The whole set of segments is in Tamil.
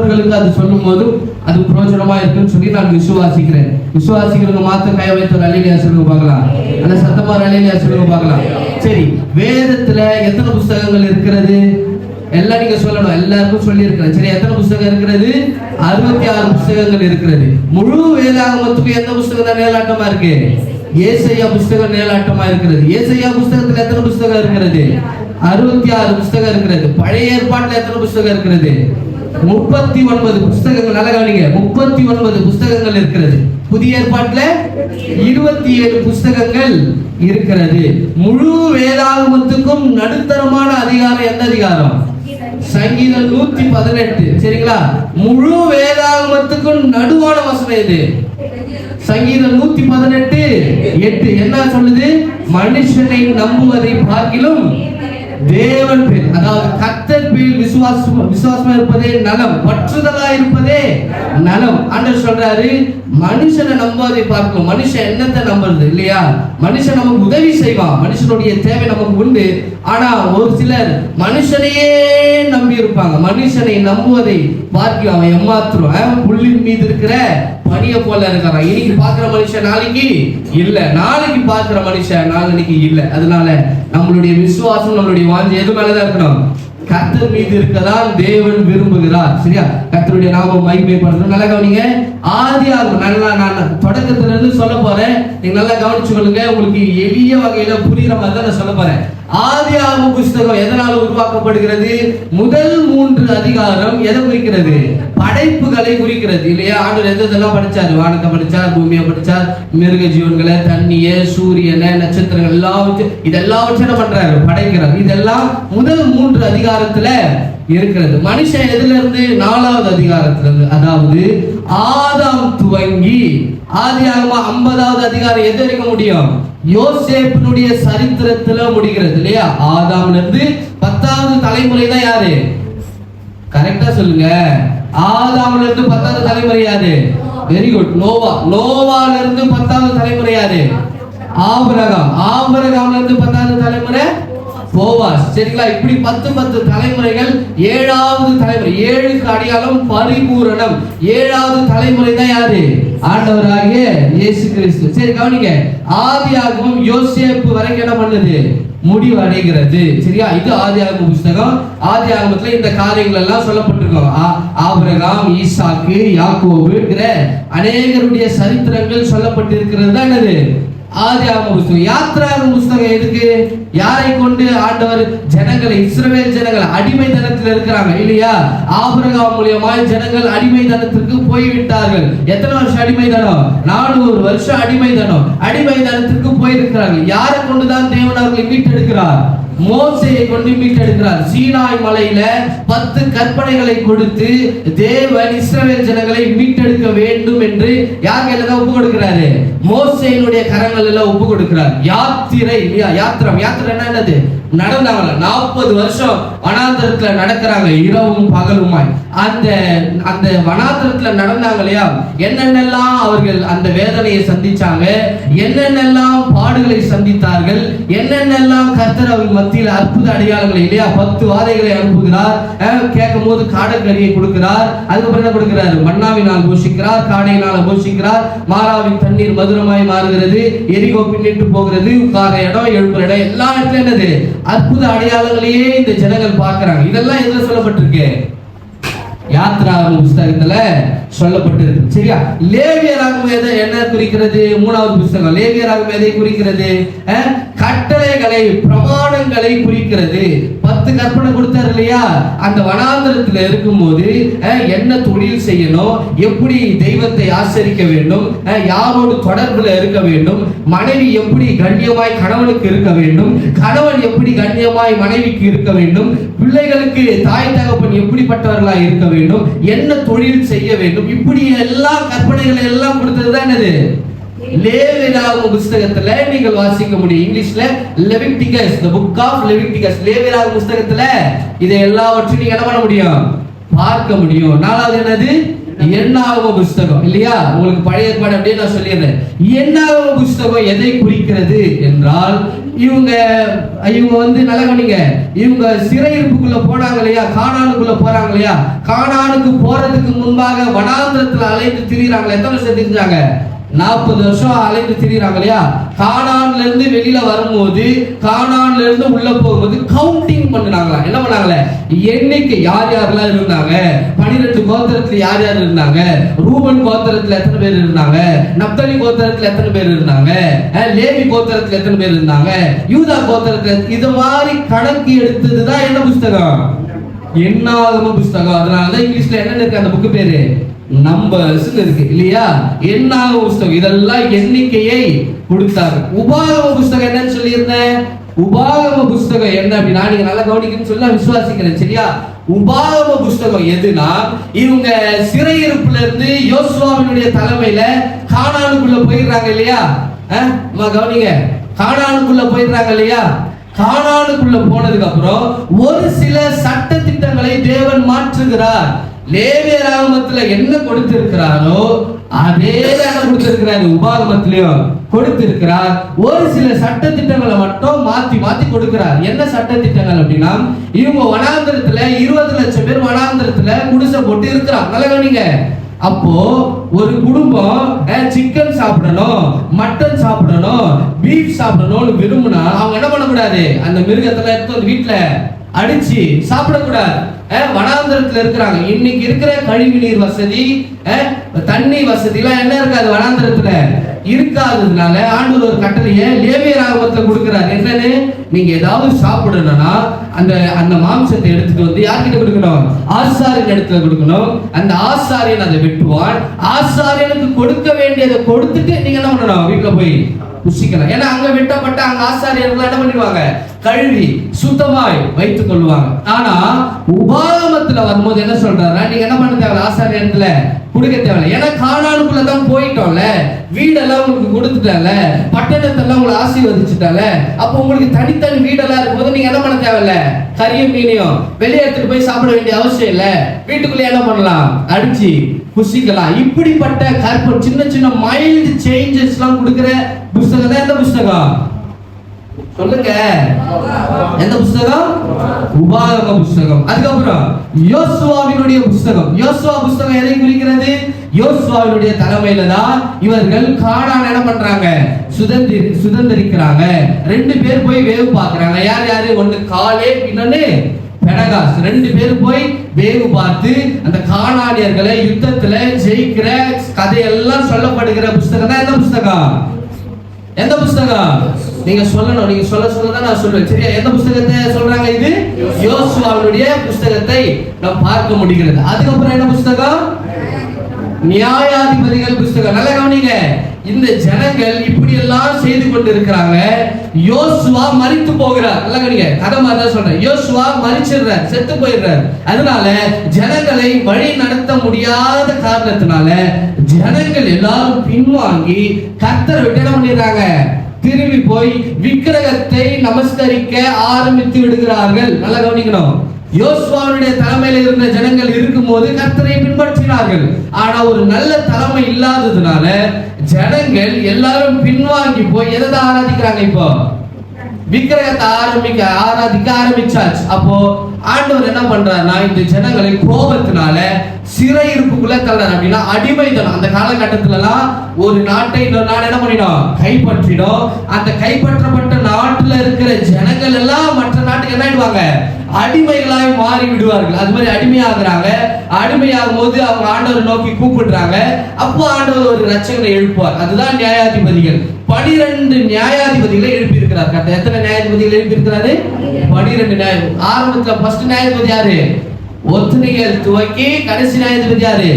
மற்றவர்களுக்கு அது சொல்லும் போது அது பிரயோஜனமா இருக்குன்னு சொல்லி நான் விசுவாசிக்கிறேன். விசுவாசிக்கிறவங்க மாத்திரம் கை வைத்து அல்லேலூயா சொல்லுங்க பார்க்கலாம். அந்த சத்தமா அல்லேலூயா சொல்லுங்க பார்க்கலாம். சரி, வேதத்துல எத்தனை புஸ்தகங்கள் இருக்கிறது? எல்லாம் நீங்க சொல்லணும், எல்லாருக்கும் சொல்லி இருக்கிறேன். சரி, எத்தனை புஸ்தகம் இருக்கிறது? 66 புஸ்தகங்கள் இருக்கிறது. முழு வேதாகமத்துக்கு எந்த புஸ்தகம் தான் மேலாட்டமா இருக்கு? ஏசாயா புஸ்தகம் மேலாட்டமா இருக்கிறது. ஏசாயா புஸ்தகத்துல எத்தனை புஸ்தகம் இருக்கிறது? 66 புஸ்தகம் இருக்கிறது. பழைய ஏற்பாட்டுல எத்தனை புஸ்தகம் இருக்கிறது? 39 புஸ்தகங்கள். நல்லா கவனிங்க, 39 புஸ்தகங்கள் இருக்கிறது. புதிய ஏற்பாட்டுல 27 புஸ்தகங்கள் இருக்கிறது. முழு வேதாகமத்துக்கும் நடுத்தரமான அதிகாரம் எந்த அதிகாரம்? சங்கீதம் 118. சரிங்களா? முழு வேதாகமத்துக்கும் நடுவான வசனம் எது? சங்கீதம் 118:8 என்ன சொல்லுது? மனுஷனை நம்புவதை பார்க்கிலும் தேவன் பேர், அதாவது கர்த்தர் பேரில் விசுவாசமா இருப்பதே நலம், பற்றுதலா இருப்பதே நலம். ஆண்டவர் சொல்றாரு, மனுஷனை நம்புவதை பார்க்கும். மனுஷன் என்னத்தை நம்புறது இல்லையா? மனுஷன் நமக்கு உதவி செய்வான், மனுஷனுடைய தேவை நமக்கு உண்டு. ஆனா ஒரு சிலர் மனுஷனையே நம்பி இருப்பாங்க. மனுஷனை நம்புவதை பார்க்க அவன் ஏமாத்துறான். புல்லின் மீது இருக்கிற பனியை போல இருக்கிறான். இன்னைக்கு பாக்குற மனுஷன் நாளைக்கு இல்ல, நாளைக்கு பாக்குற மனுஷன் நாளைக்கு இல்ல. அதனால நம்மளுடைய விசுவாசம், நம்மளுடைய வாஞ்சை எது மேலதான் இருக்கணும்? கர்த்தர் மீது இருக்கதான் தேவன் விரும்புகிறார். சரியா? கர்த்தருடைய நாமம் மகிமைப்படுறது. நல்லா கவனிங்க. ஆதியாகமம் நல்லா நான் தொடக்கத்துல இருந்து சொல்ல போறேன். நீங்க நல்லா கவனிச்சு கொள்ளுங்க. உங்களுக்கு எளிய வகையில புரியுற மாதிரி தான் நான் சொல்ல போறேன். ஆதியாகம புஸ்தகம் எதனால உருவாக்கப்படுகிறது? முதல் 3 அதிகாரம் எதை குறிக்கிறது? படைப்புகளை குறிக்கிறது இல்லையா? ஆண்டவர் எதெல்லாம் படிச்சாரு? வானத்தை படிச்சார், பூமியை படிச்சார், மிருக ஜீவன்களை, தண்ணிய, சூரியனை, நட்சத்திரங்கள் இதெல்லாவற்றையும் என்ன பண்றாரு? படைக்கிறார். இதெல்லாம் முதல் 3 அதிகாரத்துல இருக்கிறது. மனுஷன் எதுல இருந்து? 4வது அதிகாரத்துல இருந்து, அதாவது ஆதாம் துவங்கி ஆதியாகமம் 50வது அதிகாரம் எது வரைக்கும் முடியும்? யோசேப்பினுடைய சரித்திரத்துல முடிகிறது இல்லையா? ஆதாம்ல இருந்து 10வது தலைமுறை தான் யாரு? கரெக்டா சொல்லுங்க. ஆதாம்ல இருந்து 10வது தலைமுறை யாரு? Very good, Noah. நோவால இருந்து 10வது தலைமுறை யாரு? ஆபிரகாம். ஆபிரகாம்ல இருந்து 10வது தலைமுறை போவாஸ். சரிங்களா? இப்படி 10 தலைமுறைகள். 7வது தலைமுறை, 7க்கு அடையாளம் பரிபூரணம். 7வது தலைமுறை தான் யாரு? ஆண்டவராகிய இயேசு கிறிஸ்து. சரி கவனிங்க. ஆதியாகமம் யோசேப்பு வரைக்கும் என்ன பண்ணுது? முடிவு அடைகிறது. சரியா? இது ஆதியாகம புஸ்தகம். ஆதியாகமத்துல இந்த காரியங்கள் எல்லாம் சொல்லப்பட்டிருக்கும். ஆபிரகாம், ஈசாக்கு, யாக்கோபுங்கிற அநேகருடைய சரித்திரங்கள் சொல்லப்பட்டிருக்கிறது தான் என்னது? ஆதியாகம புஸ்தகம். யாத்திராகம புஸ்தகம் எதுக்கு? யாரை கொண்டு ஆண்டவர் ஜனங்களை, இஸ்ரவேல் ஜனங்கள் அடிமைத்தனத்தில் இருக்கிறாங்க இல்லையா? ஆபிரகாம் மூலமாய் ஜனங்கள் அடிமைத்தனத்திற்கு போய்விட்டார்கள். எத்தனை வருஷம் அடிமைத்தனம்? 400 வருஷம் அடிமைத்தனம். அடிமைத்தனத்திற்கு போயிருக்கிறார்கள். யாரை கொண்டுதான் தேவன் அவர்களை மீட்டெடுக்கிறார்? மோசேயை கொண்டு மீட்டெடுக்கிறார். சீனாய் மலையில 10 கற்பனைகளை கொடுத்து தேவன் இஸ்ரவேல் ஜனங்களை மீட்டெடுக்க வேண்டும் என்று யார் கையில தான் ஒப்பு கொடுக்கிறாரு? மோசேயினுடைய கரங்கள் எல்லாம் ஒப்பு கொடுக்கிறார். யாத்திரை இல்லையா? யாத்திரம். யாத்திரை என்னது? நடந்தாங்கல்ல, 40 வருஷம் வனாந்தரத்துல நடக்கிறாங்க, இரவும் பகலுமாய். அந்த வனாந்தரத்துல நடந்தாங்க இல்லையா? என்னென்னலாம் அவர்கள் அந்த வேதனையை சந்திச்சாங்க, என்னென்னலாம் பாடுகளை சந்தித்தார்கள், என்னென்னலாம் கர்த்தர் அவர்கள் மத்தியில் அற்புத அடையாளங்களை இல்லையா? 10 வாதைகளை அனுப்புகிறார். கேட்கும் போது காடக்கரியை கொடுக்கிறார். அதுக்கப்புறம் என்ன கொடுக்கிறார்? மன்னாவினால் போஷிக்கிறார், காடையினால் போஷிக்கிறார். மாறாவின் தண்ணீர் மதுரமாய் மாறுகிறது. எரிகோ பின்னிட்டு போகிறது. உட்கார இடம், எழுப்புற இடம், எல்லா இடத்துல என்னது? அற்புத அடையாளங்களையே இந்த ஜனங்கள் பார்க்கிறாங்க. இதெல்லாம் எதுல சொல்லப்பட்டிருக்கு? யாத்திராகம புஸ்தகத்துல சொல்லப்பட்டிருக்கு. சரியா? லேவியராகமம் என்ன குறிக்கிறது? 3வது புஸ்தகம். லேவியராகமம் எதை குறிக்கிறது? கட்டளைகளை, பிரமாணங்களை குறிக்கிறது. 10 கற்பனை கொடுத்தார் இல்லையா? அந்த வனாந்தரத்துல இருக்கும்போது என்ன தொழில் செய்யணும், எப்படி தெய்வத்தை ஆசரிக்க வேண்டும், யாரோடு தொடர்புல இருக்க வேண்டும், மனைவி எப்படி கண்ணியமாய் கணவனுக்கு இருக்க வேண்டும், கணவன் எப்படி கண்ணியமாய் மனைவிக்கு இருக்க வேண்டும், பிள்ளைகளுக்கு தாய் தகப்பன் எப்படிப்பட்டவர்களாய் இருக்க வேண்டும், என்ன தொழில் செய்ய வேண்டும், இப்படி எல்லா கற்பனைகளை எல்லாம் கொடுத்ததுதான் என்னது? லேவியராகம புஸ்தகத்துல நீங்கள் வாசிக்க முடியும். இங்கிலீஷ்ல Leviticus, the book of Leviticus. லேவியராகம புஸ்தகத்துல இதை எல்லாவற்றையும் நீங்க என்ன பண்ண முடியும்? பார்க்க முடியும். 4வது என்னது? எண்ணாகம புஸ்தகம் இல்லையா? உங்களுக்கு பழைய ஏற்பாடு அப்படியே நான் சொல்லிடுறேன். எண்ணாகம புஸ்தகம் எதை குறிக்கிறது என்றால், இவங்க வந்து நல்ல கவனிங்க, இவங்க சிறையிருப்புக்குள்ள போனாங்க இல்லையா? கானானுக்குள்ள போறாங்க இல்லையா? கானானுக்கு போறதுக்கு வருடத்துக்கு முன்பாக வனாந்திரத்துல அலைந்து திரிகிறாங்க. எத்தனை வருஷம் திரிஞ்சாங்க? 40 வருஷம் அலைந்து திரிகிறாங்க இல்லையா? கானான்ல இருந்து வெளியில வரும்போது, கானான்ல இருந்து உள்ள போகும்போது கவுண்டிங் பண்ணுனாங்களா? என்ன பண்ணாங்களே? எண்ணிக்கை யார் யாரெல்லாம் இருந்தாங்க, 12 கோத்திரத்துல யார் யார் இருந்தாங்க, ரூபன் கோத்திரத்துல எத்தனை பேர் இருந்தாங்க, நப்தலி கோத்திரத்துல எத்தனை பேர் இருந்தாங்க, லேவி கோத்திரத்துல எத்தனை பேர் இருந்தாங்க, யூதா கோத்திரத்துல, இது மாதிரி கணக்கு எடுத்ததுதான் என்ன புஸ்தகம்? எண்ணாகம புஸ்தகம். அதனாலதான் இங்கிலீஷ்ல என்ன இருக்கு அந்த புக்கு பேரு? நம்பர்ஸ் இருக்கு இல்லையா? எண்ணாகம புஸ்தகம். இதெல்லாம் எண்ணிக்கையை கொடுத்தாங்க. உபாகம புஸ்தகம் என்னன்னு சொல்லியிருந்தேன். உபாகம புஸ்தகம் என்ன அப்படின்னா, நீங்க நல்லா கவனிக்கணும்னு சொல்லி நான் விசுவாசிக்கிறேன். சரியா? உபாகம புஸ்தகம் எதுனா, இவங்க சிறையிருப்புல இருந்து யோசுவாவினுடைய தலைமையில கானானுக்குள்ள போயிடுறாங்க இல்லையா? கவனிங்க, கானானுக்குள்ள போயிடுறாங்க இல்லையா? கானானுக்குள்ள போனதுக்கு அப்புறம் ஒரு சில சட்ட திட்டங்களை தேவன் மாற்றுகிறார். லேவியராகமத்துல என்ன கொடுத்திருக்கிறாரோ அதே தான் கொடுத்திருக்கிறார், உபாகமத்திலையும் கொடுத்திருக்கிறார். ஒரு சில சட்ட திட்டங்களை மட்டும் மாத்தி மாத்தி கொடுக்கிறார். என்ன சட்ட திட்டங்கள் அப்படின்னா, இவங்க வனாந்திரத்துல 20 லட்சம் பேர் வனாந்திரத்துல குடிசை போட்டு இருக்கிறாங்க. நல்லா கவனிங்க. அப்போ ஒரு குடும்பம் சிக்கன் சாப்பிடணும், மட்டன் சாப்பிடணும், பீஃப் சாப்பிடணும்னு விரும்பினா அவங்க என்ன பண்ணக்கூடாது? அந்த மிருகத்துல எடுத்து வீட்டுல அடிச்சு சாப்பிடக்கூடாது. வனாந்திரத்துல இருக்கிறாங்க. இன்னைக்கு இருக்கிற கழிவு நீர் வசதி, தண்ணி வசதி எல்லாம் என்ன இருக்காது, வனாந்திரத்துல இருக்காததுனால ஆண்டவர் ஒரு கட்டளையை லேவியராகமத்துல கொடுக்கிறார். என்னன்னு, நீங்க ஏதாவது சாப்பிடணும்னா அந்த அந்த மாம்சத்தை எடுத்துட்டு வந்து யார்கிட்ட கொடுக்கணும்? ஆசாரியன் இடத்துல கொடுக்கணும். அந்த ஆசாரியன் அதை வெட்டுவான். ஆசாரியனுக்கு கொடுக்க வேண்டியதை கொடுத்துட்டு நீங்க என்ன பண்ணணும்? வீட்டுல போய் புசிக்கலாம். ஏன்னா அங்க வெட்டப்பட்ட அங்க ஆசாரியர்கள் என்ன பண்ணிடுவாங்க? கழுவி சுத்தமாய் வைத்துக் கொள்வாங்க. ஆனா உபாகமத்துல வரும்போது என்ன சொல்றாரு? நீங்க என்ன பண்ண தேவை? ஆசாரியத்துல கொடுக்க தேவை. ஏன்னா கானானுக்குள்ள தான் போயிட்டோம்ல, வீடெல்லாம் உங்களுக்கு கொடுத்துட்டால, பட்டணத்தெல்லாம் உங்களை ஆசீர்வதிச்சுட்டால, அப்ப உங்களுக்கு தனித்தனி வீடெல்லாம் இருக்கும்போது நீங்க என்ன பண்ண தேவையில்ல, கறியும் மீனையும் வெளியே எடுத்துட்டு போய் சாப்பிட வேண்டிய அவசியம் இல்ல. வீட்டுக்குள்ளே என்ன பண்ணலாம்? அடிச்சு புசிக்கலாம். இப்படிப்பட்ட கற்பனை சின்ன சின்ன மைல்டு சேஞ்சஸ் எல்லாம் கொடுக்கிற புஸ்தகம் தான் எந்த புஸ்தகம்? சொல்லுங்க, எந்த புஸ்தகம்? உபாகம புஸ்தகம். அதுக்கப்புறம் யோசுவாவினுடைய புஸ்தகம். யோசுவா புஸ்தகம் எதை குறிக்கிறது? யோசுவாவினுடைய தலைமையில தான் இவர்கள் கானான் என்ன பண்றாங்க? சுதந்திரிக்கிறாங்க. 2 பேர் போய் வேவு பார்க்கறாங்க. யார் யாரு? ஒன்னு காலேப், இன்னொன்னு பெனகாஸ். 2 பேர் போய் வேவு பார்த்து அந்த கானானியர்களை யுத்தத்துல ஜெயிக்கிற கதையெல்லாம் சொல்லப்படுகிற புஸ்தகம் தான் எந்த புஸ்தகம்? எந்த புஸ்தகம்? நீங்க சொல்லணும். நீங்க சொல்ல தான் நான் சொல்றேன். சரியா? எந்த புஸ்தகத்தை சொல்றாங்க? இது யோசுவாவுடைய புஸ்தகத்தை நாம் பார்க்க முடிகிறது. அதுக்கப்புறம் என்ன புஸ்தகம்? நியாயாதிபதிகள் புஸ்தகம். நல்லா கவனிங்க. இந்த ஜனங்கள் இப்படி எல்லாம் செய்து கொண்டு இருக்கிறாங்க. யோசுவா மரித்து போகிறார். நல்லா கவனிங்க. கதை மாதிரி தான் சொல்றேன். யோசுவா மரிச்சிடுறார், செத்து போயிடுறார். அதனால ஜனங்களை வழி நடத்த முடியாத காரணத்தினால ஜனங்கள் எல்லாரும் பின்வாங்கி கர்த்தரை விட்டு என்ன பண்ணிடுறாங்க? திரும்பி போய் விக்கிரகத்தை நமஸ்கரிக்க ஆரம்பித்து விடுகிறார்கள். நல்லா கவனிக்கணும். யோசுவாவுடைய தலைமையில் இருந்த ஜனங்கள் இருக்கும்போது கர்த்தரை பின்பற்றினார்கள். ஆனா ஒரு நல்ல தலைமை இல்லாததுனால ஜனங்கள் எல்லாரும் பின்வாங்கி போய் எதை ஆராதிக்கிறாங்க? இப்போ விக்கிரகத்தை ஆராதிக்க ஆரம்பிச்சாச்சு. அப்போ ஆண்டவர் என்ன பண்றாருன்னா, இந்த ஜனங்களை கோபத்தினால சிறையிருப்புக்குள்ள தள்ளுறாரு. அப்படின்னா அடிமைத்தனம். அந்த காலகட்டத்துல எல்லாம் ஒரு நாட்டை இன்னொரு நாடு என்ன பண்ணிடும்? கைப்பற்றிடும். அந்த கைப்பற்றப்பட்ட நாட்டுல இருக்கிற ஜனங்கள் எல்லாம் மற்ற நாட்டுக்கு என்ன ஆயிடுவாங்க? அடிமைகளாய் மாறி விடுவார்கள். அது மாதிரி அடிமையாகிறாங்க. அடிமையாகும் போது அவங்க ஆண்டவர் நோக்கி கூப்பிடுறாங்க. அப்போ ஆண்டவர் ஒரு ரட்சகனை எழுப்புவார். அதுதான் நியாயாதிபதிகள். 12 நியாயாதிபதிகளை எழுப்பி இருக்கிறார். எத்தனை நியாயாதிபதிகள் எழுப்பி இருக்கிறாரு? 12 ஆரம்பத்துல ஃபர்ஸ்ட் நியாயாதிபதி யாரு? ஒத்னியேல் துவக்கி கடைசி நியாயாதிபதி யாரு?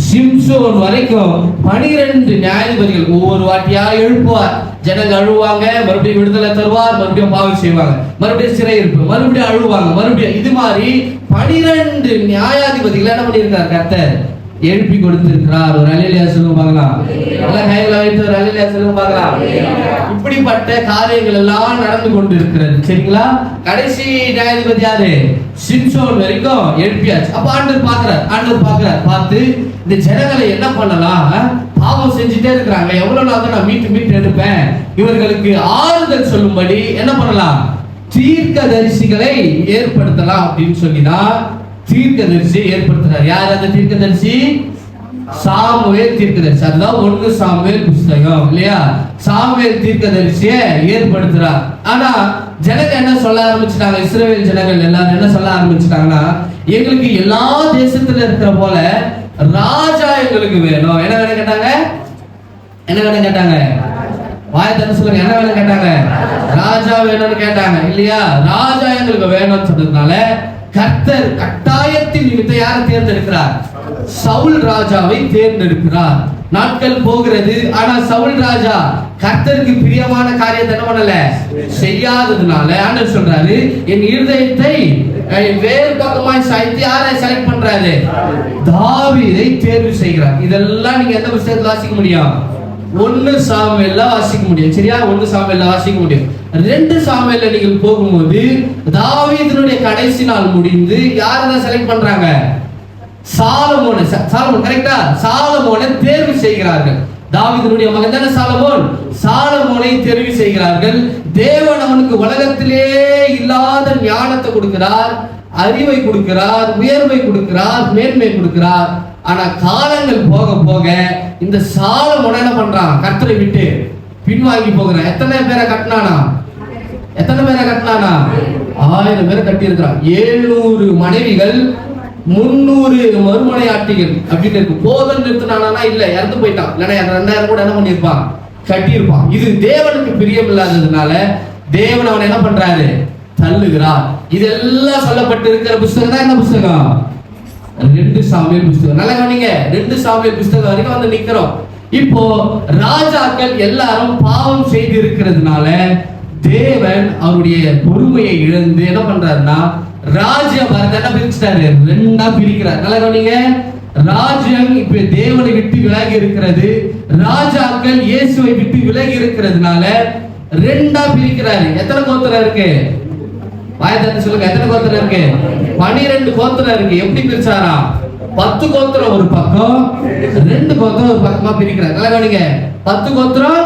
சிம்சோன் வரைக்கும் 12 நியாயாதிபதிகள் ஒவ்வொரு வாட்டியா எழுப்புவார். ஜனங்க அழுவாங்க, மறுபடியும் விடுதலை தருவார், மறுபடியும் பாவம் செய்வாங்க, மறுபடியும் சிறையிருப்பு, மறுபடியும் அழுவாங்க, மறுபடியும் இது மாதிரி 12 நியாயாதிபதிகளை என்ன பண்ணியிருக்கார்? கர்த்தர் எழுப்பி கொடுத்திருக்கிறார். ஒரு அல்லேலூயா சொல்லுங்க பார்க்கலாம். எல்லாம் கைகளை வைத்து ஒரு அல்லேலூயா சொல்லுங்க பார்க்கலாம். இப்படிப்பட்ட காரியங்கள் எல்லாம் நடந்து கொண்டு இருக்கிறது. சரிங்களா? கடைசி நியாயாதிபதி யாரு? சிம்சோன் வரைக்கும் எழுப்பியாச்சு. அப்ப ஆண்டவர் பார்க்கிறார். பார்த்து இந்த ஜனங்களை என்ன பண்ணலாம்? பாவம் செஞ்சுட்டே இருக்கிறாங்க, எவ்வளவு நாள் தான் நான் மீட்டு எடுப்பேன், இவர்களுக்கு ஆறுதல் சொல்லும்படி என்ன பண்ணலாம்? தீர்க்கதரிசிகளை ஏற்படுத்தலாம் அப்படின்னு சொல்லிதான் தீர்க்கதரிசி ஏற்படுத்துறார். யார் அந்த தீர்க்கதரிசி? சாமுவேல் தீர்க்கதரிசி. அதுதான் 1 சாமுவேல் புஸ்தகம் இல்லையா? சாமுவேல் தீர்க்கதரிசியை ஏற்படுத்துறார். ஆனா ஜனங்க என்ன சொல்ல ஆரம்பிச்சுட்டாங்க? இஸ்ரவேல் ஜனங்கள் எல்லாரும் என்ன சொல்ல ஆரம்பிச்சுட்டாங்கன்னா, எங்களுக்கு எல்லா தேசத்துல இருக்கிற போல ராஜா எங்களுக்கு வேணும். என்ன வேணும் கேட்டாங்க? என்ன வேணும் கேட்டாங்க? வாயை திறந்து சொல்லுங்க. என்ன வேணும் கேட்டாங்க? ராஜா வேணும்னு கேட்டாங்க இல்லையா? ராஜா எங்களுக்கு வேணும்னு சொன்னதுனால கர்த்தர் கட்டாயத்தின் நிமித்தம் யாரை தேர்ந்தெடுக்கிறார்? சவுல் ராஜாவை தேர்ந்தெடுக்கிறார். நாட்கள் போகிறது. ஆனா சவுல் ராஜா கர்த்தருக்கு பிரியமான காரியத்தை என்ன பண்ணல, செய்யாததுனால ஆண்டவர் சொல்றாரு, என் இருதயத்தை வேறு பக்கமாய் சாய்த்து யாரை செலக்ட் பண்றாரு? தாவீதை தேர்வு செய்கிறார். இதெல்லாம் நீங்க எந்த புத்தகத்துல வாசிக்க முடியும்? 1 சாமுவேல்ல வாசிக்க முடியும். சரியா? 1 சாமுவேல்ல வாசிக்க முடியும். 2 சாமுவேல்ல நீங்கள் போகும்போது தாவீதினுடைய கடைசி நாள் முடிந்து யாரை தான் செலக்ட் பண்றாங்க? சாலமோன். கரெக்டா? சாலமோனை தேர்வு செய்கிறார்கள். தாவீதினுடைய மகன் தானே சாலமோன். சாலமோனை தெரிவு செய்கிறார்கள். தேவன் அவனுக்கு உலகத்திலே இல்லாத ஞானத்தை கொடுக்கிறார், அறிவை கொடுக்கிறார், உயர்வை கொடுக்கிறார், மேன்மை கொடுக்கிறார். ஆனா காலங்கள் போக போக இந்த சாலமோன் என்ன பண்றான்? கர்த்தரை விட்டு பின்வாங்கி போகிறான். எத்தனை பேரை கட்டினானா? 1000 பேரை கட்டி இருக்கிறான். 700 மனைவிகள், 300 மறுமனையாட்டிகள் அப்படின்னு இருக்கு. போதல் நிறுத்தினானா? இல்ல, இறந்து போயிட்டான். இல்லைன்னா 2000 கூட என்ன பண்ணிருப்பான்? கட்டியிருப்பான். இது தேவனுக்கு பிரியம் இல்லாததுனால தேவன் அவன் என்ன பண்றாரு? தள்ளுகிறார். இதெல்லாம் சொல்லப்பட்டு இருக்கிற புஸ்தகம் தான் என்ன புஸ்தகம்? 2 சாமுவேல் புஸ்தகம். நல்லா கவனிங்க. 2 சாமுவேல் புஸ்தகம் வரைக்கும் வந்து நிக்கிறோம். இப்போ ராஜாக்கள் எல்லாரும் பாவம் செய்து இருக்கிறதுனால தேவன் அவருடைய பொறுமையை இழந்து என்ன பண்றாருன்னா, ராஜ்யம் என்ன பிரிச்சுட்டாரு? 2ஆ பிரிக்கிறார். நல்லா கவனிங்க. ராஜ்யம் இப்ப தேவனை விட்டு விலகி இருக்கிறது. ராஜாக்கள் இயேசுவை விட்டு விலகி இருக்கிறதுனால 2ஆ பிரிக்கிறாரு. எத்தனை கோத்திரம் இருக்கு? வாயத்தை சொல்லுங்க. எத்தனை கோத்திரம் இருக்கு? 12 கோத்திரம் இருக்கு. எப்படி பிரிச்சாரா? 10 கோத்திரம் ஒரு பக்கம், 2 கோத்திரம் ஒரு பக்கமா பிரிக்கிறார். நல்லா கவனிங்க. 10 கோத்திரம்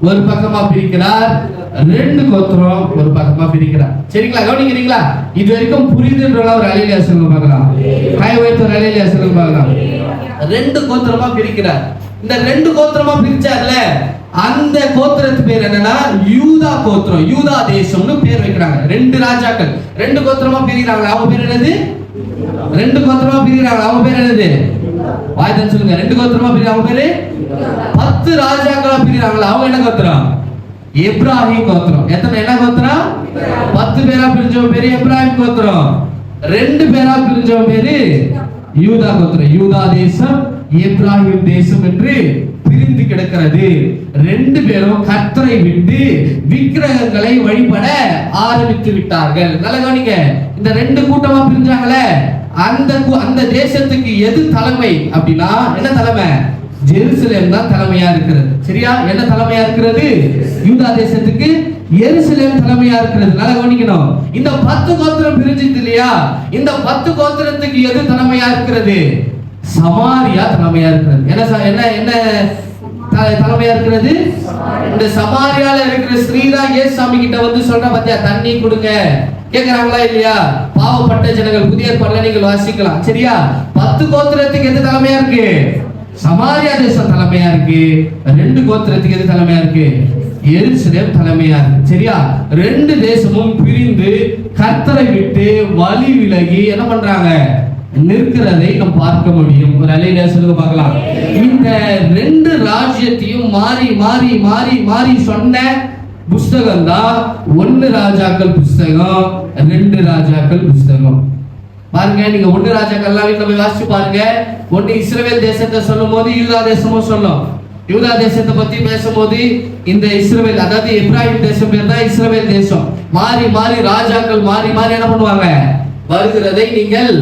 ஒரு பக்கமா பிரிக்கிறார், 2 கோத்திரம் ஒரு பக்கமா பிரிக்கிறார். சரிங்களா? கவனிக்கிறீங்களா? இது வரைக்கும் புரியுதுன்றவங்க ஒரு அலையிலியா சொல்லுங்க பார்க்கலாம். கை வைத்து ஒரு அலையிலியா சொல்லுங்க பார்க்கலாம். 2 கோத்திரமா பிரிக்கிறார். இந்த 2 கோத்திரமா பிரிச்சார்ல, அந்த கோத்திரத்து பேர் என்னன்னா யூதா கோத்திரம், யூதா தேசம்னு பேர் வைக்கிறாங்க. 2 ராஜாக்கள் 2 கோத்திரமா பிரிக்கிறாங்க. அவங்க பேர் என்னது? 2 கோத்திரமா பிரிக்கிறாங்க. அவங்க பேர் என்னது? வாய்தான் சொல்லுங்க. 2 கோத்திரமா பிரிக்கிறாங்க. அவங்க பேரு 10 ராஜாக்களா பிரிக்கிறாங்களா? அவங்க என்ன கோத்திரம்? எப்ராஹிம் கோத்திரம். எத்தனை என்ன கோத்திரம்? 10 பேரா பிரிஞ்சவன் பேரு எப்ராஹிம் கோத்திரம். 2 பேரா பிரிஞ்சவன் பேரு யூதா கோத்திரம். யூதா தேசம், எப்ராஹிம் தேசம் என்று பிரிந்து கிடக்கிறது. 2 பேரும் கர்த்தரை விட்டு விக்கிரகங்களை வழிபட ஆரம்பித்து விட்டார்கள். நல்ல கவனிங்க. இந்த 2 கூட்டமா பிரிஞ்சாங்களே, அந்த தேசத்துக்கு எது தலைமை அப்படின்னா என்ன தலைமை? ஜெருசலேம் தான் தலைமையா இருக்கிறது. சரியா? என்ன தலைமையா இருக்கிறது? யூதா தேசத்துக்கு எருசலேம் தலைமையா இருக்கிறது. நல்லா கவனிக்கணும். இந்த 10 கோத்திரம் பிரிஞ்சிட்டு இல்லையா? இந்த 10 கோத்திரத்துக்கு எது தலைமையா இருக்கிறது? சமாரியா தலைமையா இருக்கிறது. என்ன தலைமையா இருக்கிறது? இந்த சமாரியால இருக்கிற ஸ்ரீதான் இயேசுசாமி கிட்ட வந்து சொல்ற, பாத்தியா தண்ணி கொடுங்க கேக்குறாங்களா இல்லையா? பாவப்பட்ட ஜனங்கள். புதிய ஏற்பாடுல நீங்கள் வாசிக்கலாம். சரியா? 10 கோத்திரத்துக்கு எது தலைமையா இருக்கு? சமாரியா தேசம் தலைமையா இருக்கு. 2 கோத்திரத்துக்கு எது தலைமையா இருக்கு? எருசலேம் தலைமையா இருக்கு. சரியா? 2 தேசமும் பிரிந்து கர்த்தரை விட்டு வழி விலகி என்ன பண்றாங்க? நிற்கிறதை நாம் பார்க்க முடியும். ஒரு அலையில சொல்லுங்க பார்க்கலாம். இந்த 2 ராஜ்யத்தையும் மாறி மாறி மாறி மாறி சொன்ன புஸ்தகம் தான் 1 ராஜாக்கள் புஸ்தகம், 2 ராஜாக்கள் புஸ்தகம். பாருங்க, நீங்க 1 ராஜாக்கள்லாம் வீட்டுல போய் வாசிச்சு பாருங்க. 1 இஸ்ரவேல் தேசத்தை சொல்லும் போது யூதா தேசமும் சொல்லும். யூதா தேசத்தை பத்தி பேசும்போது இந்த இஸ்ரவேல், அதாவது எப்ராஹிம் தேசம் பேர் தான் இஸ்ரவேல் தேசம். மாறி மாறி ராஜாக்கள் மாறி மாறி என்ன பண்ணுவாங்க? வருகிறதை நீங்கள்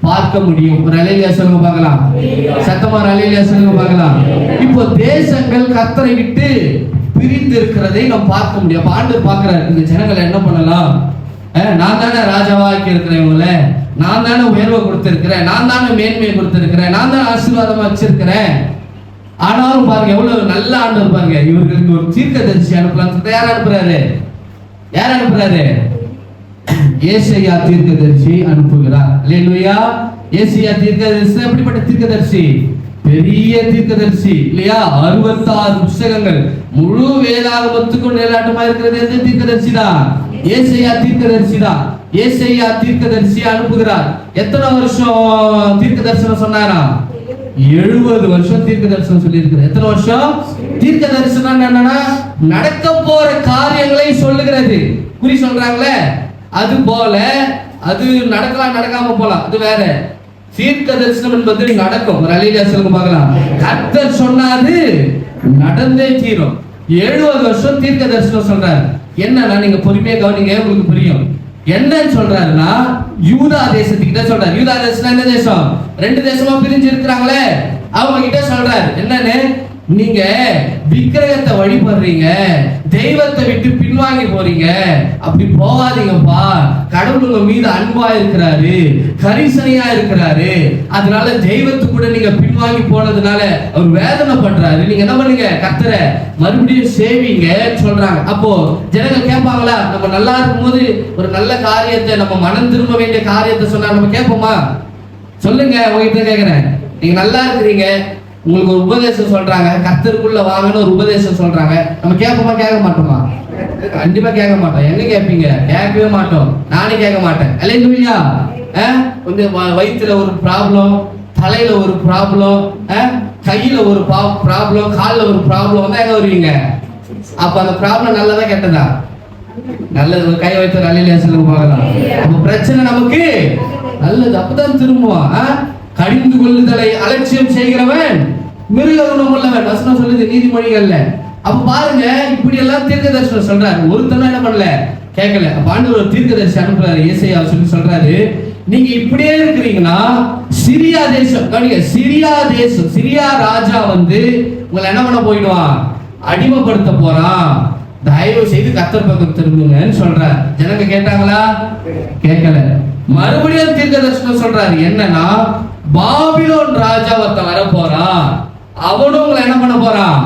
பார்க்க முடியும். ஒரு அலையிலியா சொல்லுங்க பார்க்கலாம். சத்தமா அலையிலியா சொல்லுங்க பார்க்கலாம். இப்போ தேசங்கள் கர்த்தரை விட்டு பிரிந்து இருக்கிறதை நாம் பார்க்க முடியும். அப்ப ஆண்டவர் பார்க்கிறார், இந்த ஜனங்களை என்ன பண்ணலாம்? நான் தானே ராஜாவா ஆக்கி இருக்கிறேன், இவங்கள நான் தானே உயர்வை கொடுத்திருக்கிறேன், நான் தானே மேன்மையை கொடுத்திருக்கிறேன், நான் தானே ஆசீர்வாதமா வச்சிருக்கிறேன். ஆனாலும் பாருங்க எவ்வளவு நல்ல ஆண்டவர் பாருங்க. இவர்களுக்கு ஒரு தீர்க்கதரிசி அனுப்பலாம். யார் அனுப்புறாரு? யார் அனுப்புறாரு? ஏசாயா தீர்க்கதரிசி அனுப்புகிறார். அல்லேலூயா. ஏசாயா தீர்க்கதரிசி எப்படிப்பட்ட தீர்க்கதரிசி? பெரிய தீர்க்கதரிசி இல்லையா? 66 புத்தகங்கள், முழு வேதாகமத்துக்கும் நிழலாட்டமா இருக்கிறது எந்த தீர்க்கதரிசி தான்? ஏசாயா தீர்க்கதரிசி தான். ஏசாயா தீர்க்கதரிசி அனுப்புகிறார். எத்தனை வருஷம் தீர்க்க தரிசனம் சொன்னாரா? 70 வருஷம் தீர்க்க தரிசனம் சொல்லி இருக்கிறார். எத்தனை வருஷம்? தீர்க்க தரிசனம் என்னன்னா நடக்க போற காரியங்களை சொல்லுகிறது. குறி சொல்றாங்களே, அது போல அது நடக்கலாம் நடக்காம போலாம், அது வேற. தீர்க்க தரிசனம் என்பது நடக்கும். ஒரு அல்லேலூயா சொல்லுங்க பார்க்கலாம். கர்த்தர் சொன்னாரு நடந்தே தீரும். 70 வருஷம் தீர்க்க தரிசனம் சொல்றாரு. என்னன்னா நீங்க பொறுமையா கவனிங்க, உங்களுக்கு புரியும். என்னன்னு சொல்றாருன்னா யூதா தேசத்துக்கிட்ட சொல்றாரு. யூதா தேசம் என்ன தேசம்? 2 தேசமா பிரிஞ்சு இருக்கிறாங்களே, அவங்க கிட்ட சொல்றாரு என்னன்னு, நீங்க விக்கிரகத்தை வழிபடுறீங்க, தெய்வத்தை விட்டு பின்வாங்கி போறீங்க, அப்படி போகாதீங்கப்பா. கடவுள் உங்க மீது அன்பா இருக்கிறாரு, கரிசனையா இருக்கிறாரு. அதனால தெய்வத்து கூட நீங்க பின்வாங்கி போனதுனால அவர் வேதனை பண்றாரு. நீங்க என்ன பண்ணுங்க, கர்த்தரை மறுபடியும் சேவிங்க சொல்றாங்க. அப்போ ஜனங்க கேட்பாங்களா? நம்ம நல்லா இருக்கும்போது ஒரு நல்ல காரியத்தை, நம்ம மனம் திரும்ப வேண்டிய காரியத்தை சொன்னா நம்ம கேட்போமா? சொல்லுங்க, உங்ககிட்ட கேட்கிறேன். நீங்க நல்லா இருக்கிறீங்க, உங்களுக்கு ஒரு உபதேசம் சொல்றாங்க, கர்த்தருக்குள்ள வாங்கன்னு ஒரு உபதேசம் சொல்றாங்க, நம்ம கேட்போமா கேட்க மாட்டோமா? கண்டிப்பா கேட்க மாட்டோம். எங்க கேட்பீங்க? கேட்கவே மாட்டோம். நானே கேட்க மாட்டேன். அல்லேலூயா. கொஞ்சம் வயிற்றுல ஒரு ப்ராப்ளம், தலையில ஒரு ப்ராப்ளம், கையில ஒரு ப்ராப்ளம், காலில் ஒரு ப்ராப்ளம் வந்தா எங்க வருவீங்க? அப்ப அந்த ப்ராப்ளம் நல்லதா கெட்டதா? நல்லது. கை வைத்து அல்லேலூயா சொல்லுங்க பார்க்கலாம். அப்ப பிரச்சனை நமக்கு நல்லது. அப்பதான் திரும்புவான். கடிந்து கொள்ளுதலை அலட்சியம் செய்கிறவன் மிருக குணம் உள்ளவன், வசனம் சொல்லுது நீதிமொழிகள்ல. அப்ப பாருங்க, இப்படி எல்லாம் தீர்க்கதரிசனம் சொல்றாரு. ஒருத்தனும் என்ன பண்ணல, கேட்கல. அப்ப ஆண்டவர் ஒரு தீர்க்கதரிசி அனுப்புறாரு. ஏசாயா சொல்லி சொல்றாரு, நீங்க இப்படியே இருக்கிறீங்கன்னா சிரியா தேசம், சிரியா தேசம், சிரியா ராஜா வந்து உங்களை என்ன பண்ண போயிடுவான்? அடிமைப்படுத்த போறான். தயவு செய்து கர்த்தர் பக்கம் திரும்புங்கன்னு சொல்றாரு. ஜனங்க கேட்டாங்களா? கேட்கல. மறுபடியும் தீர்க்கதரிசனம் சொல்றாரு. என்னன்னா, பாபிலோன் ராஜா ஒருத்தன் வர போறான், அவனும் உங்களை என்ன பண்ண போறான்?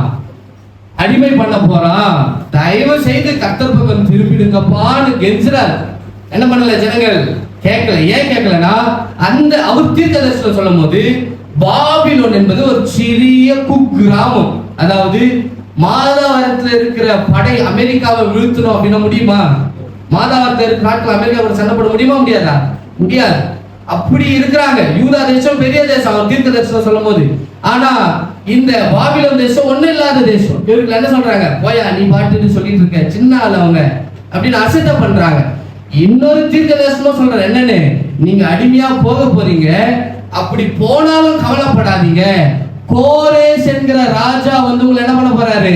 அடிமை பண்ண போறான். தயவு செய்து கர்த்தர் பக்கம் திரும்பிடுங்கப்பான்னு கெஞ்சுறாரு. என்ன பண்ணல ஜனங்கள்? கேட்கல. ஏன் கேட்கலன்னா, அந்த அவர் தீர்க்கதரிசனம் சொல்லும் போது பாபிலோன் என்பது ஒரு சிறிய குக்கிராமம். அதாவது மாதாவரத்துல இருக்கிற படை அமெரிக்காவை வீழ்த்தணும் அப்படின்னா முடியுமா? மாதாவரத்துல இருக்கிற நாட்டில் அமெரிக்காவோட சண்டை போட முடியுமா? முடியாதா? முடியாது. அப்படி இருக்கிறாங்க. யூதா தேசம் பெரிய தேசம் அவர் தீர்க்க தரிசனம் சொல்லும் போது. ஆனா இந்த பாபிலோன் தேசம் ஒண்ணும் இல்லாத தேசம். இவர்கள் என்ன சொல்றாங்க? போயா நீ பாட்டுன்னு சொல்லிட்டு இருக்க, சின்ன ஆள் அவங்க அப்படின்னு அசட்டை பண்றாங்க. இன்னொரு தீர்க்க தரிசனம் சொல்ற என்னன்னு, நீங்க அடிமையா போக போறீங்க, அப்படி போனாலும் கவலைப்படாதீங்க, கோரேஸ் என்கிற ராஜா வந்து உங்களை என்ன பண்ண போறாரு?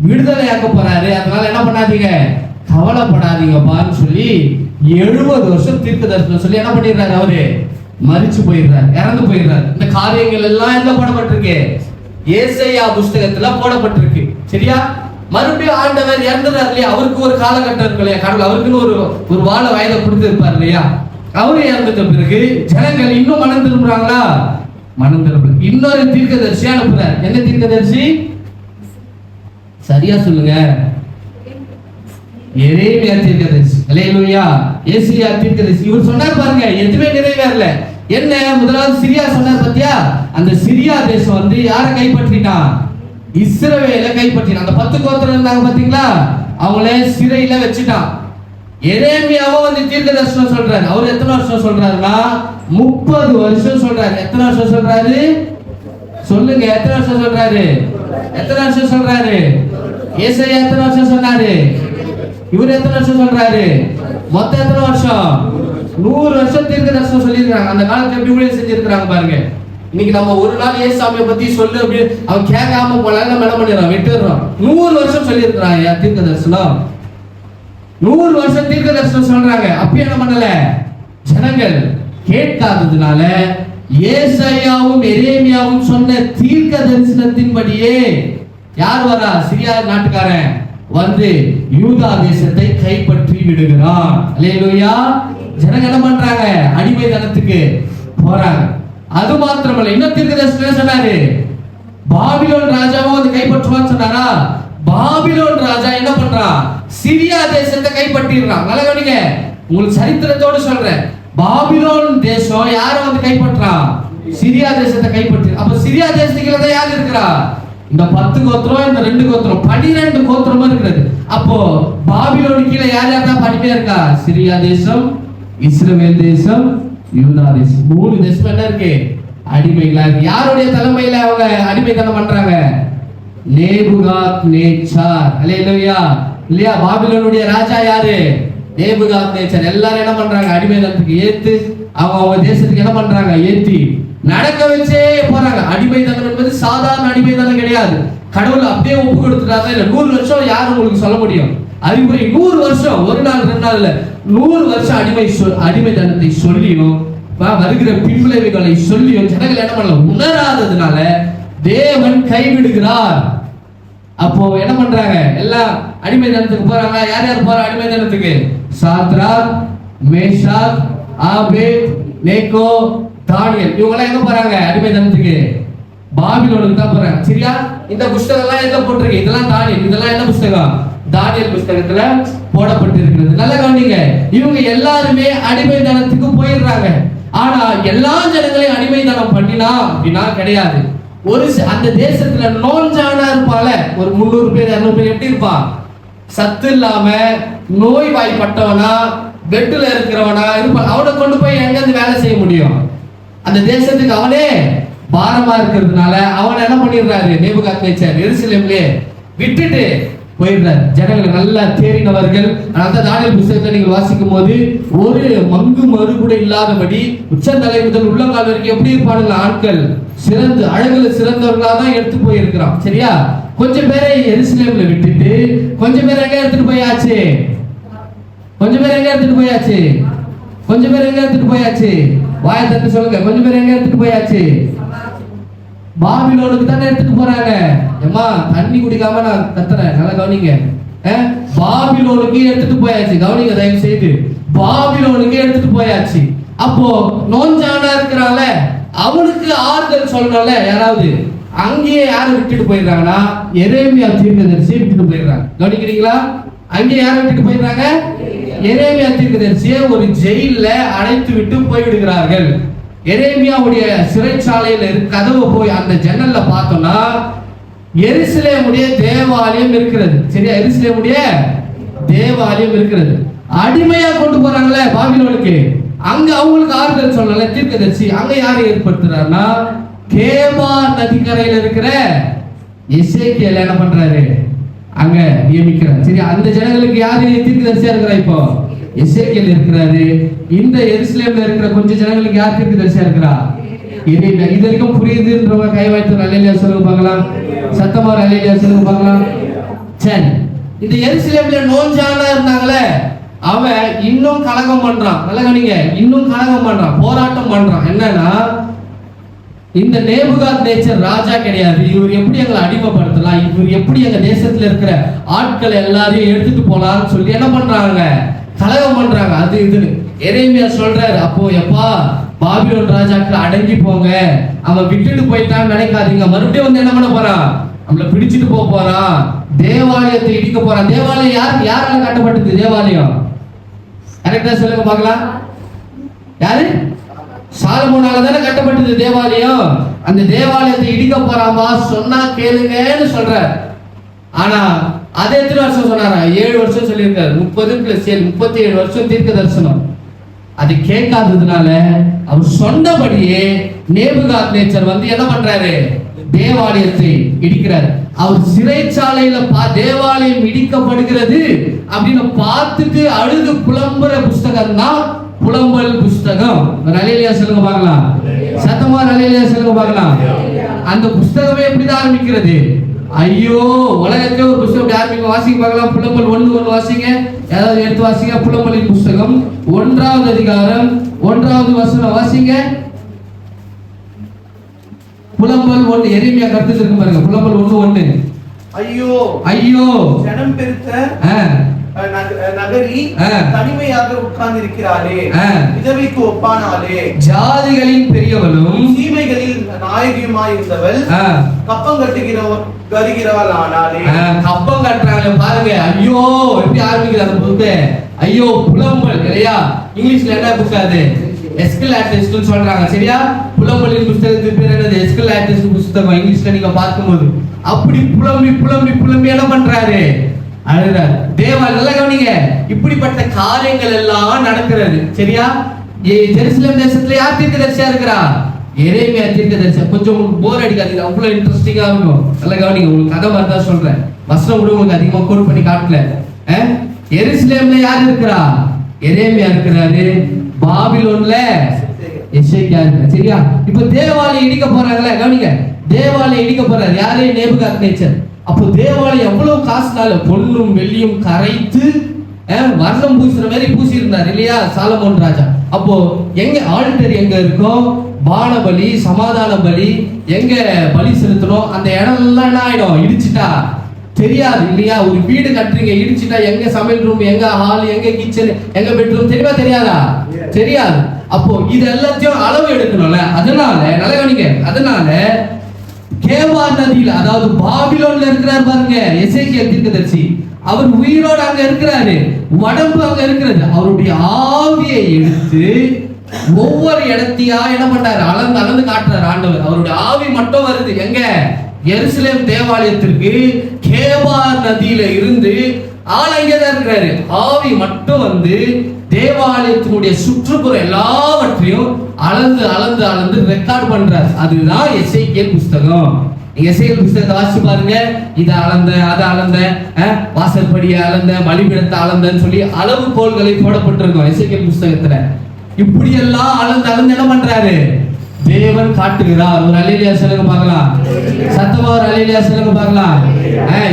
விடுதலை ஆக்க போறாரு. அதனால என்ன பண்ணாதீங்க, கவலைப்படாதீங்கப்பான்னு சொல்லி 70 வருஷம் தீர்க்க தரிசனம் சொல்லி என்ன பண்ணிடுறாரு? அவரு மரிச்சு போயிடுறாரு, இறந்து போயிடுறாரு. இந்த காரியங்கள் எல்லாம் எங்க போடப்பட்டிருக்கு? ஏசாயா புஸ்தகத்துல போடப்பட்டிருக்கு. சரியா? மறுபடியும் ஆண்டவர் இறந்துறாரு இல்லையா? அவருக்கு ஒரு காலகட்டம் இருக்கு இல்லையா? கடவுள் அவருக்குன்னு ஒரு வாழ வயதை கொடுத்து இருப்பார் இல்லையா? அவரு இறந்துட்ட பிறகு ஜனங்கள் இன்னும் மனம் திரும்புறாங்களா? மனம் திரும்ப இன்னொரு தீர்க்கதரிசி அனுப்புறார். என்ன தீர்க்கதரிசி? சரியா சொல்லுங்க. எரேமியா தீர்க்கதரிசி. அல்லேலூயா. ஏசாயா தீர்க்கதரிசி. இவர் சொன்னார் பாருங்க, எதுவுமே நிறைவேறல. என்ன? முதலாவது சிரியா சொன்னார் பாத்தியா? அந்த சிரியா தேசம் வந்து யாரை கைப்பற்றிட்டான்? இஸ்ரவேலை கைப்பற்றினான். அந்த 10 கோத்திரம் இருந்தாங்க பாத்தீங்களா, அவங்கள சிறையில வச்சுட்டான். எரேமியாவும் வந்து தீர்க்க தரிசனம் சொல்றாரு. அவர் எத்தனை வருஷம் சொல்றாருன்னா 30 வருஷம் சொல்றாரு. எத்தனை வருஷம் சொல்றாரு? சொல்லுங்க, எத்தனை வருஷம் சொல்றாரு? எத்தனை வருஷம் சொல்றாரு? ஏசாயா எத்தனை வருஷம் சொன்னாரு? இவர் எத்தனை வருஷம் சொல்றாரு? மொத்தம் எத்தனை வருஷம்? 100 வருஷம் தீர்க்க தரிசனம் சொல்லியிருக்காங்க. அந்த காலத்துல எப்படி ஊழியம் செஞ்சிருக்கிறாங்க பாருங்க. இன்னைக்கு நம்ம ஒரு நாள் ஏசாமியை பத்தி சொல்லு அப்படி அவன் கேட்காம போனாலும் நம்ம என்ன பண்ணிடுறோம்? விட்டுடுறோம். 100 வருஷம் சொல்லியிருக்கிறாங்க தீர்க்க தரிசனம். 100 வருஷம் தீர்க்க தரிசனம் சொல்றாங்க. அப்பயும் என்ன பண்ணல ஜனங்கள்? கேட்காததுனால ஏசாயாவும் எரேமியாவும் சொன்ன தீர்க்க தரிசனத்தின்படியே யார் வரா? சிரியா நாட்டுக்காரன் வந்து யூதா தேசத்தை கைப்பற்றி விடுகிறான். அல்லேலூயா. ஜனங்க என்ன பண்றாங்க? அடிமைத்தனத்துக்கு போறாங்க. அது மாத்திரமல்ல, இன்னும் தீர்க்க தரிசனம் சொன்னாரு, பாபிலோன் ராஜாவும் வந்து கைப்பற்றுவான்னு சொன்னாரா? பாபிலோன் ராஜா என்ன பண்றான்? சிரியா தேசத்தை கைப்பற்றிடுறான். நல்ல கவனிங்க, உங்களுக்கு சரித்திரத்தோடு சொல்றேன். பாபிலோன் தேசம் யார வந்து கைப்பற்றா? சிரியா தேசத்தை கைப்பற்றி. அப்ப சிரியா தேசத்துக்குள்ள தான் யார் இருக்கிறா? இந்த 10 கோத்திரம், இந்த 2 கோத்திரம், 12 கோத்திரமா இருக்கிறது. அப்போ பாபிலோன் கீழே யார் யார் தான் அடிமையா இருக்கா? சிரியா தேசம், இஸ்ரவேல் தேசம், யூதா தேசம். 3 தேசம் என்ன இருக்கு? அடிமைகளா இருக்கு. யாருடைய தலைமையில அவங்க அடிமைத்தனம் பண்றாங்க? நேபுகாத்நேச்சார். அல்லேலூயா. இல்லையா? பாபிலோனுடைய ராஜா யாரு? நேபுகாத்நேச்சார். எல்லாரும் என்ன பண்றாங்க? அடிமைத்தனத்துக்கு ஏத்து அவங்க தேசத்துக்கு என்ன பண்றாங்க? ஏத்தி நடக்க வச்சே போறாங்க. அடிமைத்தனம் என்பது சாதாரண அடிமைத்தனம் கிடையாது. கடவுள் அப்படியே ஒப்பு கொடுத்துட்டாங்க. இல்ல 100 வருஷம் யாரும் உங்களுக்கு சொல்ல முடியும்? அறிவுரை 100 வருஷம், ஒரு நாள் 2 நாள் இல்ல, 100 வருஷம் அடிமைத்தனத்தை சொல்லியும் வருகிற பின்விளைவுகளை சொல்லியும் ஜனங்கள் என்ன பண்ணல? உணராததுனால தேவன் கைவிடுகிறார். அப்போ என்ன பண்றாங்க? எல்லாம் அடிமைத்தனத்துக்கு போறாங்க. யார் யார் போற அடிமைத்தனத்துக்கு? சாத்ராக், மேஷாக், ஆபேத், நேகோ, தானியேல். இவங்க எல்லாம் எங்க போறாங்க அடிமைத்தனத்துக்கு? பாபிலோனுக்கு தான் போறாங்க. சரியா? இந்த புத்தகம் எல்லாம் எங்க போட்டிருக்கு? இதெல்லாம் தானியேல். இதெல்லாம் என்ன புத்தகம்? தானியேல் புத்தகத்துல போடப்பட்டிருக்கிறது. நல்லா கவனிங்க. இவங்க எல்லாருமே அடிமைத்தனத்துக்கு போயிடுறாங்க. ஆனா எல்லா ஜனங்களையும் அடிமைத்தனம் பண்ணினா அப்படின்னா கிடையாது. ஒரு அந்த தேசத்துல நோஞ்சானா இருப்பால, ஒரு 300 பேர் 200 பேர் எப்படி இருப்பான்? சத்து இல்லாம நோய்வாய்ப்பட்டவனா பெட்ல இருக்கிறவனா இருப்பான். அவனை கொண்டு போய் எங்க இருந்து வேலை செய்ய முடியும்? அந்த தேசத்துக்கு அவனே பாரமா இருக்கிறதுனால அவன் என்ன பண்ணிடுறாரு? நேபுகாத்நேச்சார் எருசலேம்லயே விட்டுட்டு போயிடுறாரு. ஜனங்கள் நல்லா தேறினவர்கள். அதான் தானியேல் புத்தகத்தை நீங்கள் வாசிக்கும் போது ஒரு மங்கு மறு கூட இல்லாதபடி உச்சந்தலை முதல் உள்ளங்கால் வரைக்கும் எப்படி இருப்பானுங்க ஆட்கள்? சிறந்து அழகுல சிறந்தவர்களா தான் எடுத்து போயிருக்கிறான். சரியா? கொஞ்சம் பேரை எருசலேம்ல விட்டுட்டு கொஞ்சம் பேர் எங்க எடுத்துட்டு போயாச்சு? கொஞ்சம் பேர் எங்க எடுத்துட்டு போயாச்சு? கொஞ்சம் பேர் எங்க எடுத்துட்டு போயாச்சு? வாயை தட்டு சொல்லுங்க. கொஞ்சம் பேர் எங்க எடுத்துட்டு போயாச்சு? பாபிலோனுக்கு தானே எடுத்துட்டு போறாங்க. ஏமா தண்ணி குடிக்காம நான் கத்துறேன், நல்லா கவனிங்க. பாபிலோனுக்கு எடுத்துட்டு போயாச்சு. கவனிங்க தயவு செய்து. பாபிலோனுக்கு எடுத்துட்டு போயாச்சு. அப்போ நோஞ்சானா இருக்கிறால அவனுக்கு ஆறுதல் சொல்லணும்ல யாராவது. அங்கேயே யாரை விட்டுட்டு போயிடுறாங்கன்னா எரேமியா தீர்க்கதரிசியை விட்டுட்டு போயிடுறாங்க. கவனிக்கிறீங்களா? அங்கே யாரை விட்டுட்டு போயிடுறாங்க? எரேமியா தீர்க்கதரிசியை ஒரு ஜெயில அடைத்து விட்டு போய்விடுகிறார்கள். எரேமியாவுடைய சிறைச்சாலையில கதவு போய் அந்த ஜன்னல்ல பார்த்தோம்னா எருசலேமுடைய தேவாலயம் இருக்கிறது. சரியா? எருசலேமுடைய தேவாலயம் இருக்கிறது. அடிமையா கொண்டு போறாங்களே பாபிலோனுக்கு, அங்க அவங்களுக்கு ஆறுதல் சொல்லல தீர்க்கதரிசி. அங்க யாரை ஏற்படுத்துறாருன்னா கேபார் நதிக்கரையில இருக்கிற எசேக்கியேல் என்ன பண்றாரு? அங்க நியமிக்கிறார். சரி, அந்த ஜனங்களுக்கு யாரு தீர்க்கதரிசியா இருக்கிறா? இப்போ எசேக்கியேல் இருக்கிறாரு. இந்த எருசலேம்ல இருக்கிற கொஞ்சம் ஜனங்களுக்கு யார் தீர்க்கதரிசியா இருக்கிறா? எரேமியா. இது வரைக்கும் புரியுதுன்றவங்க கை வைத்து அல்லேலூயா சொல்லுங்க பார்க்கலாம். சத்தமா அல்லேலூயா சொல்லுங்க பார்க்கலாம். சரி, இந்த எருசலேம்ல நோஞ்சானா இருந்தாங்களே அவன் இன்னும் கலகம் பண்றான். நல்லா கவனிங்க. இன்னும் கலகம் பண்றான், போராட்டம் பண்றான். என்னன்னா இந்த நேபுகாத்நேச்சர் ராஜா கிடையாது. இவர் எப்படி எங்களை அடிமைப்படுத்தலாம், இவர் எப்படி எங்க தேசத்துல இருக்கிற ஆட்கள் எல்லாரையும் எடுத்துட்டு போலாம்னு சொல்லி என்ன பண்றாங்க? கலகம் பண்றாங்க. அது இதுன்னு எரேமியா சொல்றாரு. அப்போ எப்பா பாபிலோன் ராஜாக்கள் அடங்கி போங்க, அவன் விட்டுட்டு போயிட்டான்னு நினைக்காதீங்க. மறுபடியும் வந்து என்ன பண்ண போறான்? நம்மள பிடிச்சிட்டு போறான், தேவாலயத்தை இடிக்க போறான். தேவாலயம் யாரால கட்டப்பட்டது? தேவாலயம் கரெக்டா சொல்லுங்க பார்க்கலாம். யாரு? சாலமோனால தானே கட்டப்பட்டது தேவாலயம். அந்த தேவாலயத்தை இடிக்க போறாமா சொன்னா கேளுங்கன்னு சொல்ற. ஆனா அது எத்தனை வருஷம் சொன்னாரா? 7 வருஷம் சொல்லியிருக்காரு. 30 + 7 37 வருஷம் தீர்க்க தரிசனம். அது கேட்காததுனால அவர் சொன்னபடியே நேபுகாத்நேச்சர் வந்து என்ன பண்றாரு? தேவாலயத்தை இடிக்கிறார். அவர் சிறைச்சாலையில தேவாலயம் இடிக்கப்படுகிறது அப்படின்னு பார்த்துட்டு அழுது புலம்புற புஸ்தகம் தான் புலம்பல் புஸ்தகம். அல்லேலூயா சொல்லுங்க பார்க்கலாம். சத்தமா அல்லேலூயா சொல்லுங்க பார்க்கலாம். அந்த புஸ்தகமே எப்படிதான் ஆரம்பிக்கிறது? ஐயோ, உலகத்துல ஒரு புஸ்தகம் ஆரம்பிக்க. வாசிக்க பார்க்கலாம். புலம்பல் 1:1 வாசிங்க. ஏதாவது எடுத்து வாசிங்க. புலம்பலின் புஸ்தகம் 1வது அதிகாரம் 1வது வசனம் வாசிங்க. புலம்பல் 1. எரேமியா கருத்து இருக்கு பாருங்க. புலம்பல் 1:1. ஐயோ ஐயோ, ஜனம் பெருத்த நகரி தனிமையாக உட்கார்ந்து இருக்கிறாளே, விதவைக்கு ஒப்பானாலே, ஜாதிகளின் பெரியவளும் சீமைகளில் நாயகியுமாய் இருந்தவள் கப்பம் கட்டுகிறவள் ஆனாலே. கப்பம் கட்டுறாங்க பாருங்க. ஐயோ, எப்படி ஆரம்பிக்கிறாங்க? ஐயோ புலம்பல் இல்லையா? இங்கிலீஷ்ல என்ன புக் அது? எஸ்கலேட்டர்ஸ் சொல்றாங்க சரியா? புலம்பலின் புத்தகத்துக்கு பேர் என்னது? எஸ்கலேட்டர்ஸ் புத்தகம். இங்கிலீஷ்ல நீங்க பார்க்கும்போது அப்படி புலம்பி புலம்பி புலம்பி என்ன பண்றாரு? அழுறாரு. தேவாலயம் நல்லா கவனிங்க, இப்படிப்பட்ட காரியங்கள் எல்லாம் நடக்கிறது சரியா? ஜெருசலேம் தேசத்துல யார் தீர்க்கதரிசியா இருக்கிறா? எரேமியா தீர்க்கதரிசி. கொஞ்சம் போர் அடிக்காதீங்க, அவ்வளவு இன்ட்ரெஸ்டிங்கா இருக்கும். நல்லா கவனிங்க, உங்களுக்கு கதை மாதிரி தான் சொல்றேன், வசனம் கூட உங்களுக்கு அதிகமா கோட் பண்ணி காட்டல. எருசலேம்ல யார் இருக்கிறா? எரேமியா இருக்கிறாரு. பாபிலோன்ல எசேக்கியா இருக்கிறார் சரியா? இப்ப தேவாலயம் இடிக்க போறாங்கல்ல, கவனிங்க, தேவாலயம் இடிக்க போறாரு யாரு? நேபுகாத்நேச்சர். அப்போ தேவாலயம் எவ்வளவு காசுனால பொன்னும் வெள்ளியும் கரைத்து வர்ணம் பூசுற மாதிரி பூசி இருந்தார் இல்லையா சாலமோன் ராஜா. அப்போ எங்க ஆல்டர் எங்க இருக்கும்? பானபலி, சமாதான பலி எங்க பலி செலுத்தணும்? அந்த இடம் எல்லாம் என்ன ஆயிடும்? இடிச்சுட்டா தெரியாது இல்லையா? ஒரு வீடு கட்டுறீங்க, இடிச்சுட்டா எங்க சமையல் ரூம், எங்க ஹால், எங்க கிச்சன், எங்க பெட்ரூம் தெரியுமா தெரியாதா? தெரியாது. அப்போ இது எல்லாத்தையும் அளவு எடுக்கணும்ல. அதனால நல்ல கவனிங்க, அதனால கேபார் நதியில, அதாவது பாபிலோன்ல இருக்கிறார் பாருங்க எசேக்கியா தீர்க்கதரிசி. அவர் உயிரோடு அங்க இருக்கிறாரு, உடம்பு அங்க இருக்கிறது. அவருடைய ஆவியை எடுத்து ஒவ்வொரு இடத்தையா என்ன பண்றாரு? அளந்து அளந்து காட்டுறாரு ஆண்டவர். அவருடைய ஆவி மட்டும் வருது எங்க? எருசலேம் தேவாலயத்திற்கு கேபார் நதியில இருந்து ஆள் அங்கேதான் இருக்கிறாரு. ஆவி மட்டும் வந்து தேவாலயத்தினுடைய சுற்றுப்புற எல்லாவற்றையும் அளந்து அளந்து அளந்து ரெக்கார்ட் பண்றாரு. அதுதான் எசேக்கியேல் புஸ்தகம். நீங்க எசேக்கியேல் புஸ்தகத்தை வாசிச்சு பாருங்க. இதை அளந்த, அதை அளந்த, வாசற்படியை அளந்த, பலிபீடத்தை அளந்தன்னு சொல்லி அளவுகோல்களை போடப்பட்டிருக்கும் எசேக்கியேல் புஸ்தகத்துல. இப்படி எல்லாம் அளந்து அளந்து என்ன பண்றாரு? தேவன் காட்டுகிறார். ஒரு அல்லேலூயா சொல்லுங்க பார்க்கலாம். சத்தமா ஒரு அல்லேலூயா சொல்லுங்க பார்க்கலாம்.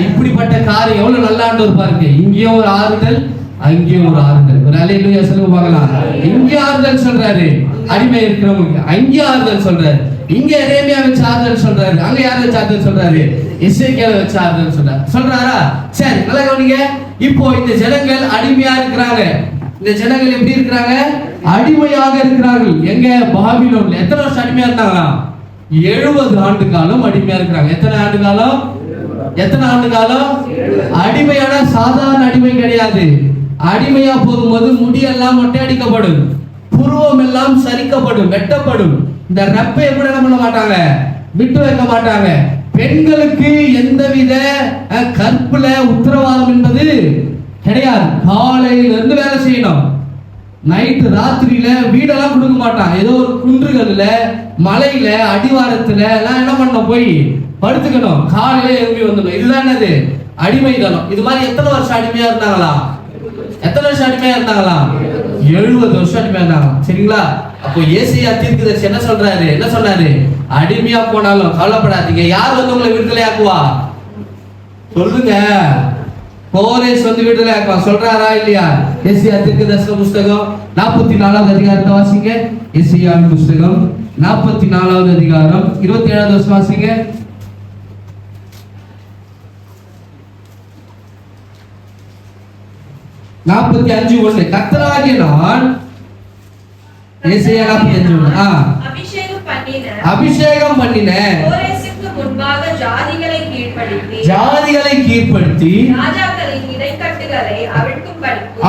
இப்படிப்பட்ட காரியம் எவ்வளவு நல்ல ஆண்டவர் பாருங்க. இங்கேயும் ஒரு ஆறுதல், அங்கேயும் ஒரு ஆறுதல். ஒரு அல்லேலூயா சொல்லுங்க பார்க்கலாம். இங்கே ஆறுதல் சொல்றாரு அடிமை இருக்கிறவங்க, அங்கே ஆறுதல் சொல்றாரு. இங்க எரேமியா வச்சு ஆறுதல் சொல்றாரு, அங்க யாரை வச்சு ஆறுதல் சொல்றாரு? எசேக்கியாவை வச்சு ஆறுதல் சொல்றாரா? சரி நல்லா கவனிங்க. இப்போ இந்த ஜனங்கள் அடிமையா இருக்கிறாங்க. இந்த ஜனங்கள் எப்படி இருக்கிறாங்க? அடிமையாக இருக்கிறார்கள். எங்க? பாபிலோன்ல. எத்தனை வருஷம் அடிமையா இருந்தாங்களா? 70 ஆண்டு காலம் அடிமையா இருக்கிறாங்க. எத்தனை ஆண்டு காலம்? எத்தனை ஆண்டு காலம்? அடிமையான சாதாரண அடிமை கிடையாது. அடிமையா போகும்போது முடியெல்லாம் மொட்டை அடிக்கப்படும், புருவம் எல்லாம் சரிக்கப்படும், வெட்டப்படும். இந்த ரெப்பை கூட என்ன பண்ண மாட்டாங்க? விட்டு வைக்க மாட்டாங்க. பெண்களுக்கு எந்தவித கற்புல உத்தரவாதம் என்பது கிடையாது. காலையில இருந்து வேலை செய்யணும், நைட்டு ராத்திரியில வீடெல்லாம் கொடுக்க மாட்டான். ஏதோ ஒரு குன்றுகள்ல, மலையில, அடிவாரத்துல எல்லாம் என்ன பண்ண போய் படுத்துக்கணும், காலையில எழுப்பி வந்துடும். இதுதான் என்னது? அடிமைதனம். இது மாதிரி எத்தனை வருஷம் அடிமையா இருந்தாங்களா? எத்தனை வருஷம் அடிமையா இருந்தாங்களா? 70 வருஷம் அடிமையா இருந்தாங்க சரிங்களா? அப்போ ஏசாயா தீர்க்கதரிசி என்ன சொல்றாரு? என்ன சொன்னாரு? அடிமையா போனாலும் கவலைப்படாதீங்க, யார் வந்து உங்களை விடுதலை ஆக்குவா? சொல்லுங்க. கோரேஸ் வந்து விடுதலை ஆக்குவா. சொல்றாரா இல்லையா? ஏசாயா தீர்க்கதரிசி புஸ்தகம் 44வது அதிகாரத்தை வாசிங்க. ஏசாயா புஸ்தகம் 44வது அதிகாரம் 27வது வசனம் வாசிங்க. 45:1 கர்த்தராகிய நான் ஏசாயா 45:1 அபிஷேகம் பண்ணின கோரேசுக்கு முன்பாக ஜாதிகளை கீழ்ப்படுத்தி ராஜாக்களின் இடைக்கட்டுகளை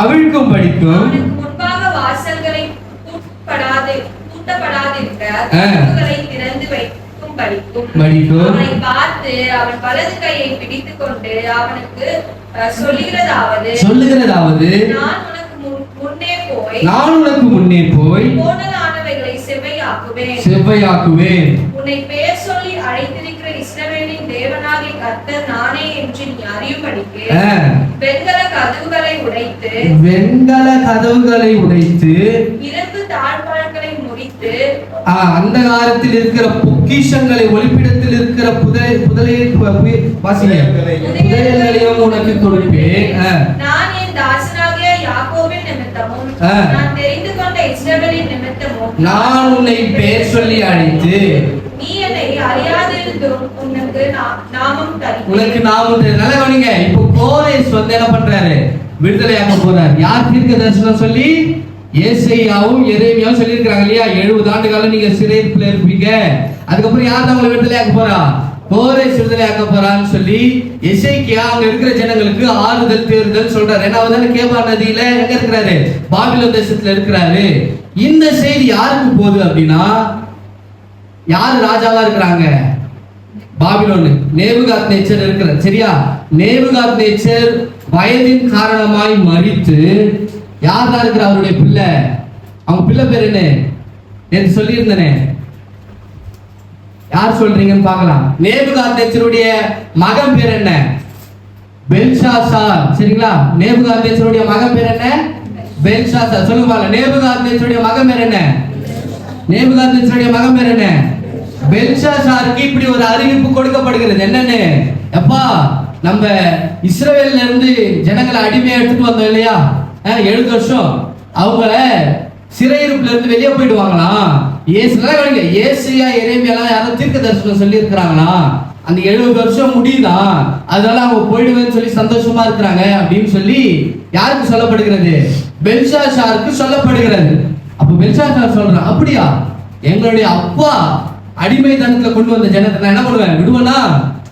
அவிழ்க்கும்படிக்கும் அவனுக்கு முன்பாக வாசல்களை பூட்டப்படாதிருக்க கதவுகளை திறந்து வைக்கும்படிக்கும் அவனை பார்த்து அவன் வலது கையை பிடித்துக் கொண்டு அவனுக்கு சொல்லுகிறதாவது நான் உனக்கு முன்னே போய் போனதானவைகளை செவ்வையாக்குவேன். உன்னை பெயர் சொல்லி அழைத்திருக்கிற இஸ்ரவேலின் தேவனாகிய கர்த்தர் நானே என்று நீ அறியும்படிக்கு வெண்கல கதவுகளை உடைத்து இரும்பு தாழ்பாள்களை முடித்து அந்தகாரத்தில் இருக்கிற பொக்கிஷங்களை, ஒளிப்பிடத்தில் இருக்கிற புதையல்களையும் உனக்கு கொடுப்பேன். நான் என் தாசனாகிய யாக்கோபின் நிமித்தமும் நான் தெரிந்து கொண்ட இஸ்ரவேலின் நிமித்தமும் நான் உன்னை பெயர் சொல்லி அழைத்து நீ என்னை அறியாதிருந்தும் உனக்கு நாமம் தருகிறேன். நல்லா கவனிங்க. இப்போ கோரேஸ் வந்து என்ன பண்றாரு? விடுதலையாக்க போறார். யார் தீர்க்க தரிசனம் சொல்லி? ஏசாயாவும் எரேமியாவும் சொல்லியிருக்காங்க இல்லையா? 70 ஆண்டு காலம் நீங்க சிறையிருப்புல இருப்பீங்க. அதுக்கப்புறம் யார் தான் உங்களை விடுதலையாக்க போறா? கோரேஸ் விடுதலையாக்க போறான்னு சொல்லி எசேக்கியா அங்க இருக்கிற ஜனங்களுக்கு ஆறுதல் தேறுதல் சொல்றாரு. ஏன்னா அவர் கேபார் நதியில எங்க இருக்கிறாரு? பாபிலோன் தேசத்துல இருக்கிறாரு. இந்த செய்தி யாருக்கு போகுது அப்படின்னா, யாரு ராஜாவா இருக்கிறாங்க? பாபிலோன். நேபுகாத்நேச்சர் இருக்கிறார். சரியா? நேபுகாத்நேச்சர் வயதின் காரணமாய் மரித்து யார் தான் இருக்கிற? அவருடைய பிள்ளை. அவங்க பிள்ளை பேர் என்ன என்று சொல்லி இருந்தனே, யார் சொல்றீங்கன்னு பார்க்கலாம். நேபுகாத்நேச்சருடைய மகன் பேர் என்ன? பெல்ஷாசார். சரிங்களா? நேபுகாத்நேச்சருடைய மகன் பேர் என்ன? பெல்ஷாசார். சொல்லுங்க பாருங்க. நேபுகாத்நேச்சருடைய மகன் பேர் என்ன? நேபுகாத்நேச்சருடைய மகன் பேர் என்ன? பெல்ஷாசாருக்கு இப்படி ஒரு அறிவிப்பு கொடுக்கப்படுகிறது. என்னன்னு? எப்பா, நம்ம இஸ்ரவேல்ல இருந்து ஜனங்களை அடிமையா எடுத்துட்டு வந்தோம் இல்லையா? 7 வருஷம் அவங்கள சிறையிருப்புல இருந்து வெளியே போயிடுவாங்களாம். ஏசியா எரேமியாலாம் யாரும் தீர்க்க தரிசனம் சொல்லி இருக்கிறாங்களா? அந்த 70 வருஷம் முடியுதான், அதனால அவங்க போயிடுவேன்னு சொல்லி சந்தோஷமா இருக்கிறாங்க அப்படின்னு சொல்லி யாருக்கு சொல்லப்படுகிறது? பெல்ஷாசாருக்கு சொல்லப்படுகிறது. அப்ப பெல்ஷாசார் சொல்றான், அப்படியா? எங்களுடைய அப்பா அடிமை தனத்துல கொண்டு வந்த ஜனத்தை நான் என்ன பண்ணுவேன்? விடுவேனா?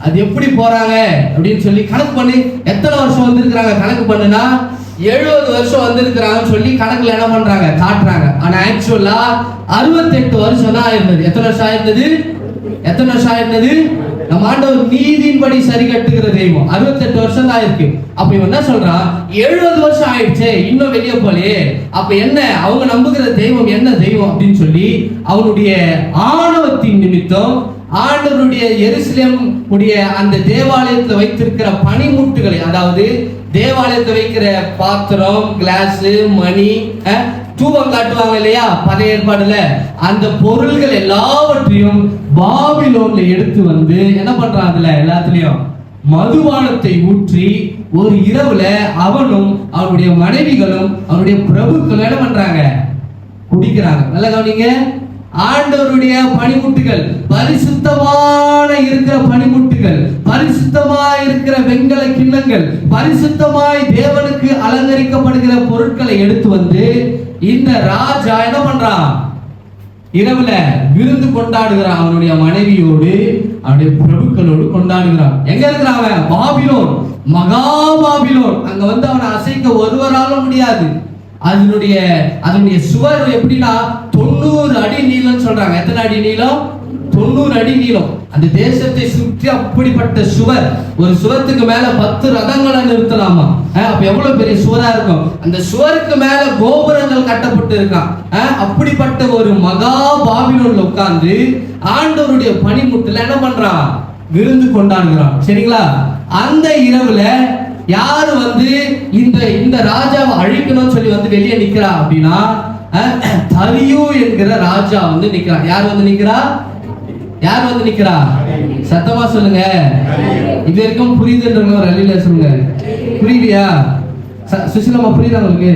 அது எப்படி போறாங்க அப்படின்னு சொல்லி கணக்கு பண்ணி எத்தனை வருஷம் வந்திருக்கிறாங்க கணக்கு பண்ணுனா 70 வருஷம் வந்திருக்கிறாங்கன்னு சொல்லி கணக்குல என்ன பண்றாங்க? காட்டுறாங்க. ஆனா ஆக்சுவலா 68 வருஷம் தான் ஆயிருந்தது. எத்தனை வருஷம் ஆயிருந்தது? எத்தனை வருஷம் ஆயிருந்தது? நம்ம ஆண்டவர் நீதியின்படி சரி கட்டுகிற தெய்வம். 68 வருஷம் தான் இருக்கு. அப்ப இவன் என்ன சொல்றான்? 70 வருஷம் ஆயிடுச்சே, இன்னும் வெளியே போலே. அப்ப என்ன அவங்க நம்புகிற தெய்வம் என்ன தெய்வம் அப்படின்னு சொல்லி அவனுடைய ஆணவத்தின் நிமித்தம் ஆண்டவருடைய எருசலேம் உடைய அந்த தேவாலயத்தில் வைத்திருக்கிற பனிமுட்டுகளை, அதாவது தேவாலயத்தை வைக்கிற பாத்திரம், கிளாஸ், மணி, தூபம் காட்டுவாங்க இல்லையா பழைய ஏற்பாடுல, அந்த பொருள்கள் எல்லாவற்றையும் பாபிலோன்ல எடுத்து வந்து என்ன பண்றான்? அதுல எல்லாத்துலயும் மதுபானத்தை ஊற்றி ஒரு இரவுல அவனும் அவனுடைய மனைவிகளும் அவனுடைய பிரபுக்களும் என்ன பண்றாங்க? குடிக்கிறாங்க. நல்லா கவனிங்க. ஆண்டவருடைய பனிமுட்டுகள், பரிசுத்தமான இருக்கிற பனிமுட்டுகள், பரிசுத்தமாய் இருக்கிற வெண்கல கிண்ணங்கள், பரிசுத்தமாய் தேவனுக்கு அலங்கரிக்கப்படுகிற பொருட்களை எடுத்து வந்து இந்த ராஜா என்ன பண்றான்? இரவுல விருந்து கொண்டாடுகிறான். அவனுடைய மனைவியோடு அவனுடைய பிரபுக்களோடு கொண்டாடுகிறான். எங்க இருக்கிறான் அவன்? பாபிலோன், மகா பாபிலோன். அங்க வந்து அவனை அசைக்க ஒருவராலும் முடியாது. அதனுடைய சுவர் எப்படின்னா 90 அடி நீளம் சொல்றாங்க. எத்தனை அடி நீளம்? 90 அடி நீளம். அந்த தேசத்தை சுற்றி அப்படிப்பட்ட சுவர். ஒரு சுவத்துக்கு மேல 10 ரதங்களை நிறுத்தலாமா? அப்ப எவ்வளவு பெரிய சுவரா இருக்கும். அந்த சுவருக்கு மேல கோபுரங்கள் கட்டப்பட்டு இருக்கான். அப்படிப்பட்ட ஒரு மகா பாபிலோன்ல உட்கார்ந்து ஆண்டவருடைய பனிமுட்டுல என்ன பண்றான்? விருந்து கொண்டாடுகிறான். சரிங்களா? அந்த இரவுல யாரு வந்து இந்த ராஜாவை அழிக்கணும்னு சொல்லி வந்து வெளியே நிக்கிறா அப்படின்னா, தரியு என்கிற ராஜா வந்து நிக்கிறான். யார் வந்து நிக்கிறா? யார் வந்து நிக்கிறா? சத்தமா சொல்லுங்க. இது வரைக்கும் புரியுதுன்றவங்க ஒரு அள்ளில சொல்லுங்க. புரியுதியா? சுசிலமா புரியுதா உங்களுக்கு?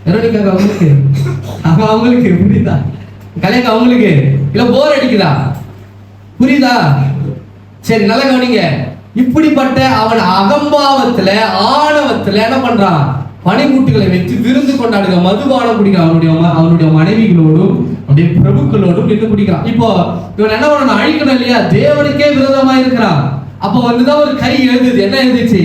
எரோனிக்காக அவங்களுக்கு, அவங்களுக்கு புரியுதா? கலைக்கு அவங்களுக்கு இல்ல போர் அடிக்குதா? புரியுதா? சரி, நல்லா கவனிங்க. இப்படிப்பட்ட அவன் அகம்பாவத்துல ஆணவத்துல என்ன பண்றான்? பனிமுட்டுகளை வைத்து விருந்து கொண்டாடுக, மதுபானம் குடிக்கிறான். அவனுடைய மனைவிகளோடும் அவனுடைய பிரபுக்களோடும் நின்று குடிக்கிறான். இப்போ இவன் என்ன பண்ணணும்? அழிக்கணும் இல்லையா? தேவனுக்கே விரோதமா இருக்கிறான். அப்ப வந்துதான் ஒரு கை எழுதுது. என்ன எழுதுச்சு?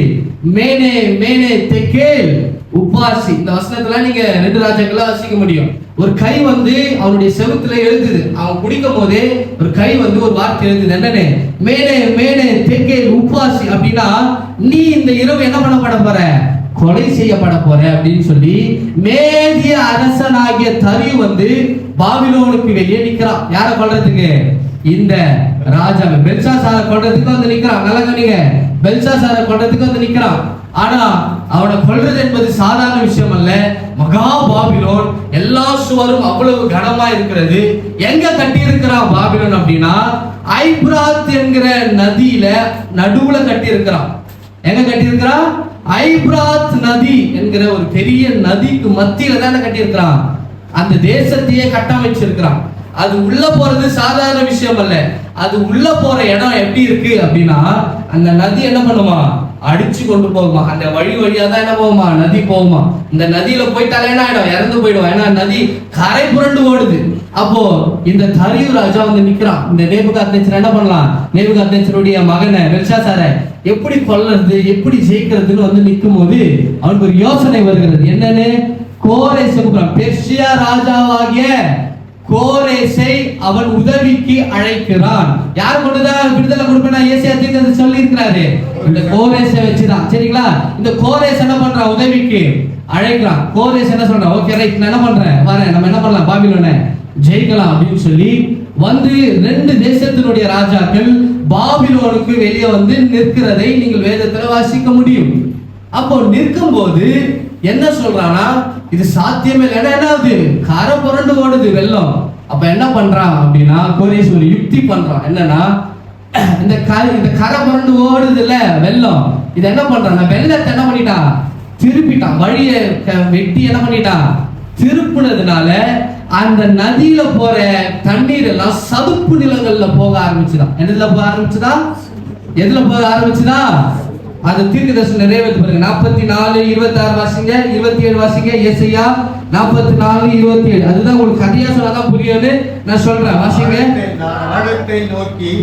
மேனே மேனே தெக்கேல் உபாசி. இந்த வசனத்துல நீங்க 2 ராஜாக்களை வாசிக்க முடியும். ஒரு கை வந்து அவனுடைய செவுத்துல எழுதுது. அவன் குடிக்கும் போதே ஒரு கை வந்து ஒரு வார்த்தை எழுதுது. என்னன்னு? மேனே மேனே தெக்கேல் உபாசி. அப்படின்னா நீ இந்த இரவு என்ன பண்ணப்பட போற? கொலை செய்யப்பட போற அப்படின்னு சொல்லி மேதிய அரசனாகிய தரியு வந்து பாபிலோனுக்கு வெளியே நிக்கிறான். யாரை கொல்றதுக்கு? இந்த ராஜாவை, பெல்ஷாசாரை கொல்றதுக்கு வந்து நிக்கிறான். நல்லா கவனிங்க. பெல்ஷாசாரை கொல்றதுக்கு வந்து நிக்கிறான். ஆனா அவனை கொல்றது என்பது சாதாரண விஷயம் அல்ல. மகா பாபிலோன், எல்லா சுவரும் அவ்வளவு கனமா இருக்கிறது. எங்க கட்டி இருக்கிறான் பாபிலோன் அப்படின்னா, ஐப்ராத் என்கிற நதியில நடுவுல கட்டி இருக்கிறான். எங்க கட்டி இருக்கிறான்? ஐப்ராத் நதி என்கிற ஒரு பெரிய நதிக்கு மத்தியில தானே கட்டி இருக்கிறான். அந்த தேசத்தையே கட்டமைச்சிருக்கிறான். அது உள்ள போறது சாதாரண விஷயம் அல்ல. அது உள்ள போற இடம் எப்படி இருக்கு அப்படின்னா, அந்த நதி என்ன பண்ணுமா? அடிச்சு கொண்டு போகுமா. அந்த வழியா தான் என்ன போகுமா, நதி போகுமா. இந்த நதியில போயிட்டாலே என்ன ஆயிடும், இறந்து போயிடும். ஏன்னா நதி கரை புரண்டு ஓடுது. அப்போ இந்த தரியு ராஜா வந்து நிக்கிறான். இந்த நேபுகாத்நேச்சர் என்ன பண்ணலாம், நேபுகாத்நேச்சருடைய மகனை பெல்ஷாத்சாரை எப்படி கொல்றது, எப்படி ஜெயிக்கிறதுன்னு வந்து நிற்கும் போது அவனுக்கு ஒரு யோசனை வருகிறது. என்னன்னு, கோரேசை கூப்பிடுறான். பெர்ஷியா ராஜாவாகிய கோரேசை அவன் உதவிக்கு அழைக்கிறான். யார் கொண்டுதான் விடுதலை கொடுப்பேன் ஏசாயா தீர்க்கதரிசி சொல்லி இருக்கிறாரு, இந்த கோரேசை வச்சுதான். சரிங்களா, இந்த கோரேஸ் என்ன பண்றான், உதவிக்கு அழைக்கிறான். கோரேஸ் என்ன சொல்றான், ஓகே ரைட் நான் என்ன பண்றேன் வரேன், நம்ம என்ன பண்ணலாம் பாபிலோனை ஜெயிக்கலாம் அப்படின்னு சொல்லி வந்து 2 தேசத்தினுடைய ராஜாக்கள் பாபிலோனுக்கு வெளியே வந்து நிற்கிறதை நீங்கள் வேதத்துல வாசிக்க முடியும். அப்போ நிற்கும் போது என்ன சொல்றானா, இது சாத்தியமே இல்லை. என்ன ஆகுது, கரை புரண்டு ஓடுது வெள்ளம். அப்ப என்ன பண்றான் அப்படின்னா, கோரேஸ் ஒரு யுக்தி பண்றான். என்னன்னா, இந்த கரை புரண்டு ஓடுது இல்ல வெள்ளம், இது என்ன பண்றான், வெள்ளத்தை என்ன பண்ணிட்டான், திருப்பிட்டான். வழியை வெட்டி என்ன பண்ணிட்டான், திருப்புனதுனால அந்த நதியில போற தண்ணீர் எல்லாம் சதுப்பு நிலங்கள்ல போக ஆரம்பிச்சுதான். எதுல போக ஆரம்பிச்சுதான், எதுல போக ஆரம்பிச்சுதான், அது தீர்க்கதரிசனம் நிறைவேற்ற பாருங்க. 44:26 வாசிங்க, 27 வாசிங்க. ஏசாயா 44:27. அதுதான் உங்களுக்கு கதையா சொன்னாதான் புரியுது, நான் சொல்றேன் வாசிங்க.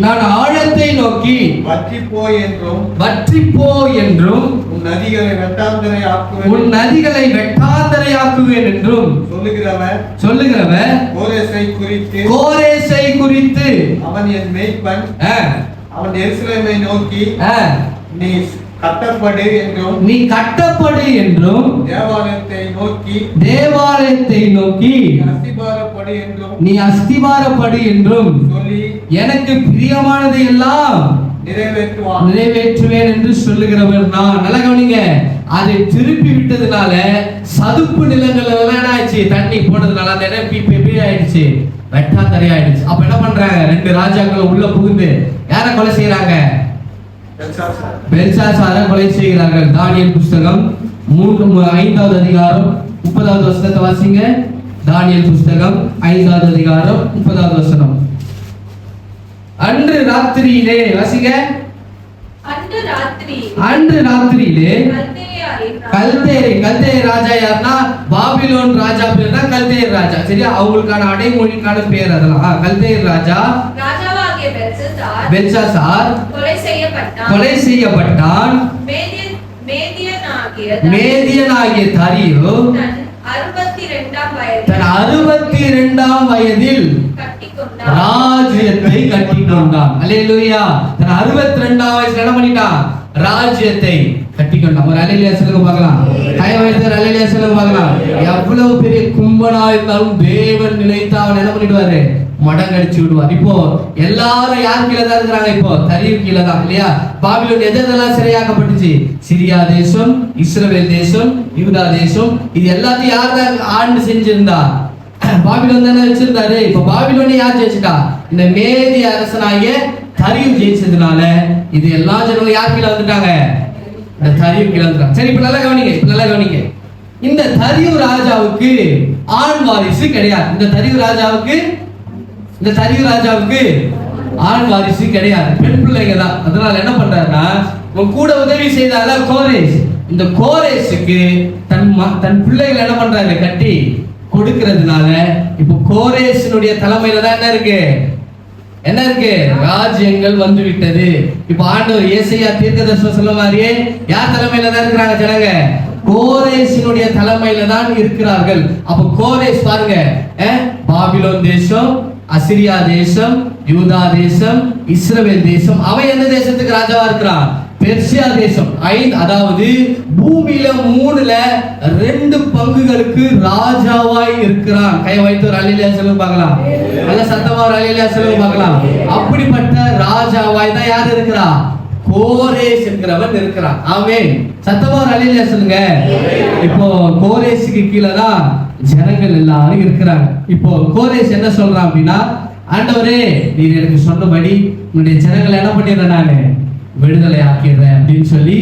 நான் ஆழத்தை நோக்கி வற்றி போ என்றும் உன் நதிகளை வெட்டாந்தரையாக்குவேன் என்றும் சொல்லுகிறவர் கோரேசை குறித்து அவன் என் மேய்ப்பன், அவன் எருசலேமை நோக்கி நீ கட்டப்படு என்றும் தேவாலயத்தை நோக்கி நீ அஸ்திபாரப்படு என்றும் சொல்லி எனக்கு பிரியமானதை எல்லாம் நிறைவேற்றுவேன் என்று சொல்லுகிறவர் நான். நல்லா கவனிங்க, அதை திருப்பி விட்டதுனால சதுப்பு நிலங்கள் எல்லாம் ஆயிடுச்சு, தண்ணி போனதுனால அந்த இடம் எப்படி ஆயிடுச்சு, வெட்டாந்தரை ஆயிடுச்சு. அப்ப என்ன பண்றாங்க, 2 ராஜாக்கள் உள்ள புகுந்து யாரை கொலை செய்யறாங்க, பெல்ஷாத்சாரை கொலை செய்கிறார்கள். தானியேல் புஸ்தகம் 5வது அதிகாரம் 30வது வசனத்தை வாசிங்க. தானியேல் புஸ்தகம் 5வது அதிகாரம் 30வது வசனம். அன்று ராத்திரியிலே வாசிங்க. அன்று ராத்திரியிலே கல்தேயர் ராஜா யாருன்னா, பாபிலோன் ராஜா பேர் தான் கல்தேயர் ராஜா. சரியா, அவங்களுக்கான அடைமொழிக்கான பேர் அதெல்லாம். கல்தேயர் ராஜா பெல்ஷாத்சார் கொலை செய்யப்பட்டான். மேதியனாகிய தரியு தன் 62ஆம் வயதில் ராஜ்யத்தை கட்டிக்கொண்டான். அல்லேலூயா. தன் 62ஆம் வயசுல என்ன பண்ணிட்டான், ராஜ்யத்தை கட்டிக்கொண்டான். ஒரு அல்லேலூயா சொல்லுங்க பார்க்கலாம். கையவைத்தர் அல்லேலூயா சொல்லுங்க பார்க்கலாம். எவ்வளவு பெரிய கும்பனா இருந்தாலும் தேவன் நினைத்தா அவன் என்ன பண்ணிடுவாரு, மடங்கடிச்சு விடுவார். இப்போ எல்லாரும் யார் கீழே தான் இருக்கிறாங்க, இப்போ தரியு கீழே தான் இல்லையா. பாபிலோன் எதெல்லாம் சிறையாக்கப்பட்டுச்சு, சிரியா தேசம், இஸ்ரவேல் தேசம், யூதா தேசம், இது எல்லாத்தையும் யார் தான் ஆண்டு செஞ்சிருந்தா, பாபிலோன் தானே வச்சிருந்தாரு. இப்ப பாபிலோனை யார் ஜெயிச்சிட்டா, இந்த மேதி அரசனாகிய தரியு ஜெயிச்சதுனால இது எல்லா ஜனங்களும் யார் கீழே வந்துட்டாங்க, இந்த தரியு கீழே வந்துட்டாங்க. சரி, இப்ப நல்லா கவனிங்க. இந்த தரியு ராஜாவுக்கு ஆண் வாரிசு கிடையாது. இந்த தரியு ராஜாவுக்கு ஆண் வாரிசு கிடையாது, பெண் பிள்ளைங்க தான். அதனால என்ன பண்றாருன்னா, உன் கூட உதவி செய்தால கோரேஸ், இந்த கோரேஸுக்கு தன் பிள்ளைகளை என்ன பண்றாரு, கட்டி கொடுக்கிறதுனால இப்போ கோரேஸினுடைய தலைமையில தான் என்ன இருக்கு, ராஜ்யங்கள் வந்து விட்டது. இப்ப ஆண்டவர் ஏசாயா தீர்க்கதரிசனம் சொல்ல மாதிரியே யார் தலைமையில தான் இருக்கிறாங்க ஜனங்க, கோரேஸினுடைய தலைமையில தான் இருக்கிறார்கள். அப்ப கோரேஸ் பாருங்க, பாபிலோன் தேசம், அசிரியா தேசம், யூதா தேசம், இஸ்ரவேல் தேசம். அவன் எந்த தேசத்துக்கு ராஜாவா இருக்கிறான், பெர்சியா தேசம். அதாவது பூமியில 2 பங்குகளுக்கு ராஜாவாய் இருக்கிறான். கை வைத்து ஒரு அல்லேலூயா சொல்லுங்க பார்க்கலாம். நல்ல சத்தமா ஒரு அல்லேலூயா சொல்லுங்க பார்க்கலாம். அப்படிப்பட்ட ராஜாவாய் தான் யார் இருக்கிறா, கோரேஸ் என்கிறவன் இருக்கிறான். ஆமென். சத்தமா ஒரு அல்லேலூயா சொல்லுங்க. இப்போ கோரேஸுக்கு கீழே தான் ஜனங்கள் எல்லாரும் இருக்கிறாங்க. இப்போ கோரேஸ் என்ன சொல்றான் அப்படின்னா, ஆண்டவரே நீர் எனக்கு சொன்னபடி உன்னுடைய ஜனங்களை என்ன பண்ணிடுறேன், நானு விடுதலை ஆக்கிடுறேன் அப்படின்னு சொல்லி